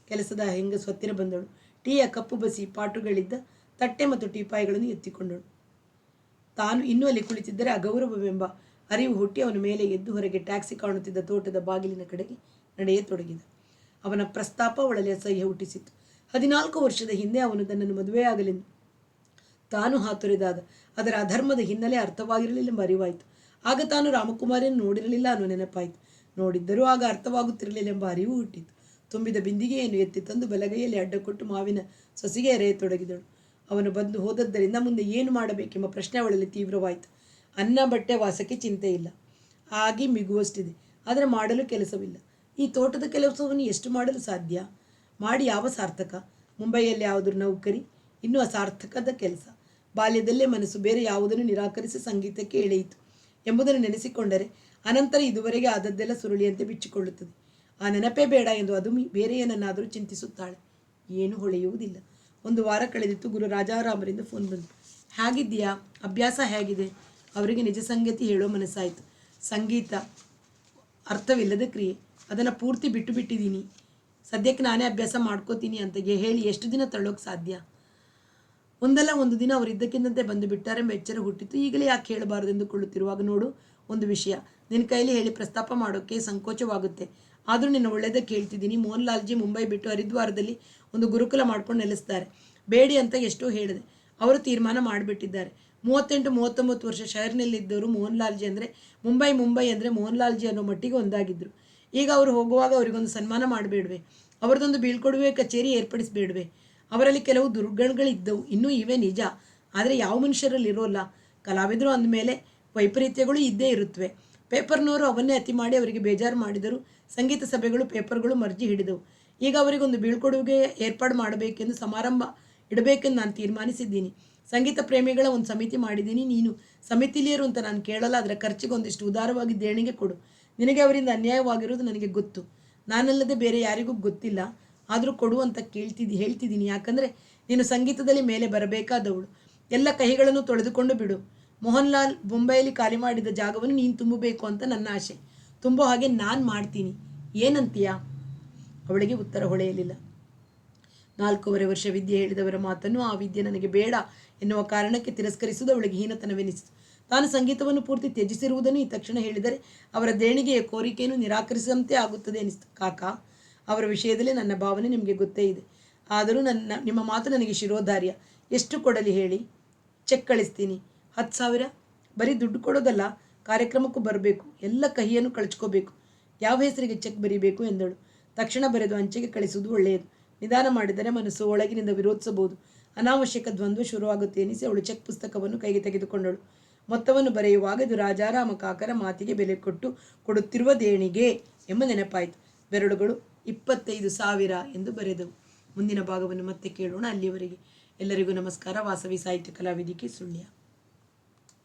ಕೆಲಸದ ಹೆಂಗಸು ಹತ್ತಿರ ಬಂದಳು. ಟೀಯ ಕಪ್ಪು ಬಸಿ ಪಾಟುಗಳಿದ್ದ ತಟ್ಟೆ ಮತ್ತು ಟೀಪಾಯಿಗಳನ್ನು ಎತ್ತಿಕೊಂಡಳು. ತಾನು ಇನ್ನೂ ಅಲ್ಲಿ ಕುಳಿತಿದ್ದರೆ ಅಗೌರವವೆಂಬ ಅರಿವು ಹುಟ್ಟಿ ಅವನ ಮೇಲೆ ಎದ್ದು ಹೊರಗೆ ಟ್ಯಾಕ್ಸಿ ಕಾಣುತ್ತಿದ್ದ ತೋಟದ ಬಾಗಿಲಿನ ಕಡೆಗೆ ನಡೆಯತೊಡಗಿದ. ಅವನ ಪ್ರಸ್ತಾಪ ಅವಳಲ್ಲಿ ಅಸಹ್ಯ ಹುಟ್ಟಿಸಿತು. 14 ವರ್ಷದ ಹಿಂದೆ ಅವನು ತನ್ನನ್ನು ಮದುವೆಯಾಗಲೆಂದು ತಾನು ಹಾತೊರೆದಾಗ ಅದರ ಅಧರ್ಮದ ಹಿನ್ನೆಲೆ ಅರ್ಥವಾಗಿರಲಿಲ್ಲೆಂಬ ಅರಿವಾಯಿತು. ಆಗ ತಾನು ರಾಮಕುಮಾರಿಯನ್ನು ನೋಡಿರಲಿಲ್ಲ ಅನ್ನೋ ನೆನಪಾಯಿತು. ನೋಡಿದ್ದರೂ ಆಗ ಅರ್ಥವಾಗುತ್ತಿರಲಿಲ್ಲೆಂಬ ಅರಿವು ಹುಟ್ಟಿತು. ತುಂಬಿದ ಬಿಂದಿಗೆಯನ್ನು ಎತ್ತಿ ತಂದು ಬಲಗೈಯಲ್ಲಿ ಅಡ್ಡಕೊಟ್ಟು ಮಾವಿನ ಸೊಸಿಗೆ ಎರೆಯತೊಡಗಿದಳು. ಅವನು ಬಂದು ಹೋದದ್ದರಿಂದ ಮುಂದೆ ಏನು ಮಾಡಬೇಕೆಂಬ ಪ್ರಶ್ನೆ ಅವಳಲ್ಲಿ ತೀವ್ರವಾಯಿತು. ಅನ್ನ ಬಟ್ಟೆ ವಾಸಕ್ಕೆ ಚಿಂತೆ ಇಲ್ಲ, ಆಗಿ ಮಿಗುವಷ್ಟಿದೆ. ಆದರೆ ಮಾಡಲು ಕೆಲಸವಿಲ್ಲ. ಈ ತೋಟದ ಕೆಲಸವನ್ನು ಎಷ್ಟು ಮಾಡಲು ಸಾಧ್ಯ? ಮಾಡಿ ಯಾವ ಸಾರ್ಥಕ? ಮುಂಬೈಯಲ್ಲಿ ಯಾವುದಾದ್ರೂ ನೌಕರಿ? ಇನ್ನೂ ಅಸಾರ್ಥಕದ ಕೆಲಸ. ಬಾಲ್ಯದಲ್ಲೇ ಮನಸ್ಸು ಬೇರೆ ಯಾವುದನ್ನು ನಿರಾಕರಿಸಿ ಸಂಗೀತಕ್ಕೆ ಎಳೆಯಿತು ಎಂಬುದನ್ನು ನೆನೆಸಿಕೊಂಡರೆ ಅನಂತರ ಇದುವರೆಗೆ ಆದದ್ದೆಲ್ಲ ಸುರುಳಿಯಂತೆ ಬಿಚ್ಚಿಕೊಳ್ಳುತ್ತದೆ. ಆ ನೆನಪೇ ಬೇಡ ಎಂದು ಅದು ಬೇರೆ ಏನನ್ನಾದರೂ ಚಿಂತಿಸುತ್ತಾಳೆ. ಏನೂ ಹೊಳೆಯುವುದಿಲ್ಲ. 1 ವಾರ ಕಳೆದಿತ್ತು. ಗುರು ರಾಜಾರಾಮರಿಂದ ಫೋನ್ ಬಂತು. ಹೇಗಿದ್ದೀಯಾ? ಅಭ್ಯಾಸ ಹೇಗಿದೆ? ಅವರಿಗೆ ನಿಜ ಸಂಗತಿ ಹೇಳೋ ಮನಸ್ಸಾಯಿತು. ಸಂಗೀತ ಅರ್ಥವಿಲ್ಲದ ಕ್ರಿಯೆ, ಅದನ್ನು ಪೂರ್ತಿ ಬಿಟ್ಟಿದ್ದೀನಿ. ಸದ್ಯಕ್ಕೆ ನಾನೇ ಅಭ್ಯಾಸ ಮಾಡ್ಕೋತೀನಿ ಅಂತ ಹೇಳಿ ಎಷ್ಟು ದಿನ ತಳ್ಳೋಕೆ ಸಾಧ್ಯ? ಒಂದಲ್ಲ ಒಂದು ದಿನ ಅವರು ಇದ್ದಕ್ಕಿದ್ದಂತೆ ಬಂದು ಬಿಟ್ಟಾರೆಂಬ ಎಚ್ಚರ ಹುಟ್ಟಿತು. ಈಗಲೇ ಯಾಕೆ ಹೇಳಬಾರದು ಎಂದುಕೊಳ್ಳುತ್ತಿರುವಾಗ ನೋಡು, ಒಂದು ವಿಷಯ ನಿನ್ನ ಕೈಲಿ ಹೇಳಿ ಪ್ರಸ್ತಾಪ ಮಾಡೋಕ್ಕೆ ಸಂಕೋಚವಾಗುತ್ತೆ. ಆದರೂ ನಿನ್ನ ಒಳ್ಳೆಯದಕ್ಕೆ ಹೇಳ್ತಿದ್ದೀನಿ. ಮೋಹನ್ ಲಾಲ್ಜಿ ಮುಂಬೈ ಬಿಟ್ಟು ಹರಿದ್ವಾರದಲ್ಲಿ ಒಂದು ಗುರುಕುಲ ಮಾಡ್ಕೊಂಡು ನೆಲೆಸ್ತಾರೆ. ಬೇಡಿ ಅಂತ ಎಷ್ಟೋ ಹೇಳಿದೆ. ಅವರು ತೀರ್ಮಾನ ಮಾಡಿಬಿಟ್ಟಿದ್ದಾರೆ. 38-39 ವರ್ಷ ಶಹರ್ನಲ್ಲಿದ್ದವರು ಮೋಹನ್ ಲಾಲ್ಜಿ ಅಂದರೆ ಮುಂಬೈ ಅಂದರೆ ಮೋಹನ್ ಲಾಲ್ಜಿ ಅನ್ನೋ ಮಟ್ಟಿಗೆ ಒಂದಾಗಿದ್ದರು. ಈಗ ಅವರು ಹೋಗುವಾಗ ಅವರಿಗೊಂದು ಸನ್ಮಾನ ಮಾಡಬೇಡ್ವೆ? ಅವರದೊಂದು ಬೀಳ್ಕೊಡುವೆ ಕಚೇರಿ ಏರ್ಪಡಿಸಬೇಡ್ವೆ? ಅವರಲ್ಲಿ ಕೆಲವು ದುರ್ಗುಣಗಳಿದ್ದವು, ಇನ್ನೂ ಇವೆ ನಿಜ. ಆದರೆ ಯಾವ ಮನುಷ್ಯರಲ್ಲಿ ಇರೋಲ್ಲ. ಕಲಾವಿದರು ಅಂದಮೇಲೆ ವೈಪರೀತ್ಯಗಳು ಇದ್ದೇ ಇರುತ್ತವೆ. ಪೇಪರ್ನವರು ಅವನ್ನೇ ಅತಿ ಮಾಡಿ ಅವರಿಗೆ ಬೇಜಾರು ಮಾಡಿದರು. ಸಂಗೀತ ಸಭೆಗಳು ಪೇಪರ್ಗಳು ಮರ್ಜಿ ಹಿಡಿದವು. ಈಗ ಅವರಿಗೊಂದು ಬೀಳ್ಕೊಡುಗೆ ಏರ್ಪಾಡು ಮಾಡಬೇಕೆಂದು ಸಮಾರಂಭ ಇಡಬೇಕೆಂದು ನಾನು ತೀರ್ಮಾನಿಸಿದ್ದೀನಿ. ಸಂಗೀತ ಪ್ರೇಮಿಗಳ ಒಂದು ಸಮಿತಿ ಮಾಡಿದ್ದೀನಿ. ನೀನು ಸಮಿತಿಲಿಯರು ಅಂತ ನಾನು ಕೇಳಲ್ಲ. ಅದರ ಖರ್ಚಿಗೆ ಒಂದಿಷ್ಟು ಉದಾರವಾಗಿ ದೇಣಿಗೆ ಕೊಡು. ನಿನಗೆ ಅವರಿಂದ ಅನ್ಯಾಯವಾಗಿರೋದು ನನಗೆ ಗೊತ್ತು. ನಾನಲ್ಲದೆ ಬೇರೆ ಯಾರಿಗೂ ಗೊತ್ತಿಲ್ಲ. ಆದರೂ ಕೊಡು ಅಂತ ಹೇಳ್ತಿದ್ದೀನಿ. ಯಾಕಂದರೆ ನೀನು ಸಂಗೀತದಲ್ಲಿ ಮೇಲೆ ಬರಬೇಕಾದವಳು. ಎಲ್ಲ ಕಹಿಗಳನ್ನು ತೊಳೆದುಕೊಂಡು ಬಿಡು. ಮೋಹನ್ ಲಾಲ್ ಮುಂಬೈಯಲ್ಲಿ ಖಾಲಿ ಮಾಡಿದ ಜಾಗವನ್ನು ನೀನು ತುಂಬಬೇಕು ಅಂತ ನನ್ನ ಆಸೆ. ತುಂಬೋ ಹಾಗೆ ನಾನು ಮಾಡ್ತೀನಿ. ಏನಂತೀಯಾ? ಅವಳಿಗೆ ಉತ್ತರ ಹೊಳೆಯಲಿಲ್ಲ. 4.5 ವರ್ಷ ವಿದ್ಯೆ ಹೇಳಿದವರ ಮಾತನ್ನು ಆ ವಿದ್ಯೆ ನನಗೆ ಬೇಡ ಎನ್ನುವ ಕಾರಣಕ್ಕೆ ತಿರಸ್ಕರಿಸುವುದು ಅವಳಿಗೆ ಹೀನತನವೆನಿಸಿತು. ತಾನು ಸಂಗೀತವನ್ನು ಪೂರ್ತಿ ತ್ಯಜಿಸಿರುವುದನ್ನು ಈ ತಕ್ಷಣ ಹೇಳಿದರೆ ಅವರ ದೇಣಿಗೆಯ ಕೋರಿಕೆಯನ್ನು ನಿರಾಕರಿಸಿದಂತೆ ಆಗುತ್ತದೆ ಎನಿಸಿತು. ಕಾಕಾ, ಅವರ ವಿಷಯದಲ್ಲಿ ನನ್ನ ಭಾವನೆ ನಿಮಗೆ ಗೊತ್ತೇ ಇದೆ. ಆದರೂ ನಿಮ್ಮ ಮಾತು ನನಗೆ ಶಿರೋಧಾರ್ಯ. ಎಷ್ಟು ಕೊಡಲಿ ಹೇಳಿ? ಚೆಕ್ ಕಳಿಸ್ತೀನಿ. 10,000. ಬರೀ ದುಡ್ಡು ಕೊಡೋದಲ್ಲ, ಕಾರ್ಯಕ್ರಮಕ್ಕೂ ಬರಬೇಕು. ಎಲ್ಲ ಕಹಿಯನ್ನು ಕಳ್ಚ್ಕೋಬೇಕು. ಯಾವ ಹೆಸರಿಗೆ ಚೆಕ್ ಬರೀಬೇಕು ಎಂದಳು. ತಕ್ಷಣ ಬರೆದು ಅಂಚೆಗೆ ಕಳಿಸುವುದು ಒಳ್ಳೆಯದು. ನಿಧಾನ ಮಾಡಿದರೆ ಮನಸ್ಸು ಒಳಗಿನಿಂದ ವಿರೋಧಿಸಬಹುದು. ಅನಾವಶ್ಯಕ ದ್ವಂದ್ವ ಶುರುವಾಗುತ್ತೆ ಎನಿಸಿ ಅವಳು ಚೆಕ್ ಪುಸ್ತಕವನ್ನು ಕೈಗೆ ತೆಗೆದುಕೊಂಡಳು. ಮೊತ್ತವನ್ನು ಬರೆಯುವಾಗ ಇದು ರಾಜಾರಾಮ ಕಾಕರ ಮಾತಿಗೆ ಬೆಲೆ ಕೊಟ್ಟು ಕೊಡುತ್ತಿರುವ ದೇಣಿಗೆ ಎಂಬ ನೆನಪಾಯಿತು. ಬೆರಳುಗಳು 25,000 ಎಂದು ಬರೆದವು. ಮುಂದಿನ ಭಾಗವನ್ನು ಮತ್ತೆ ಕೇಳೋಣ. ಅಲ್ಲಿಯವರೆಗೆ ಎಲ್ಲರಿಗೂ ನಮಸ್ಕಾರ. ವಾಸವಿ ಸಾಹಿತ್ಯ ಕಲಾವೇದಿಕೆ ಸುಳ್ಯ.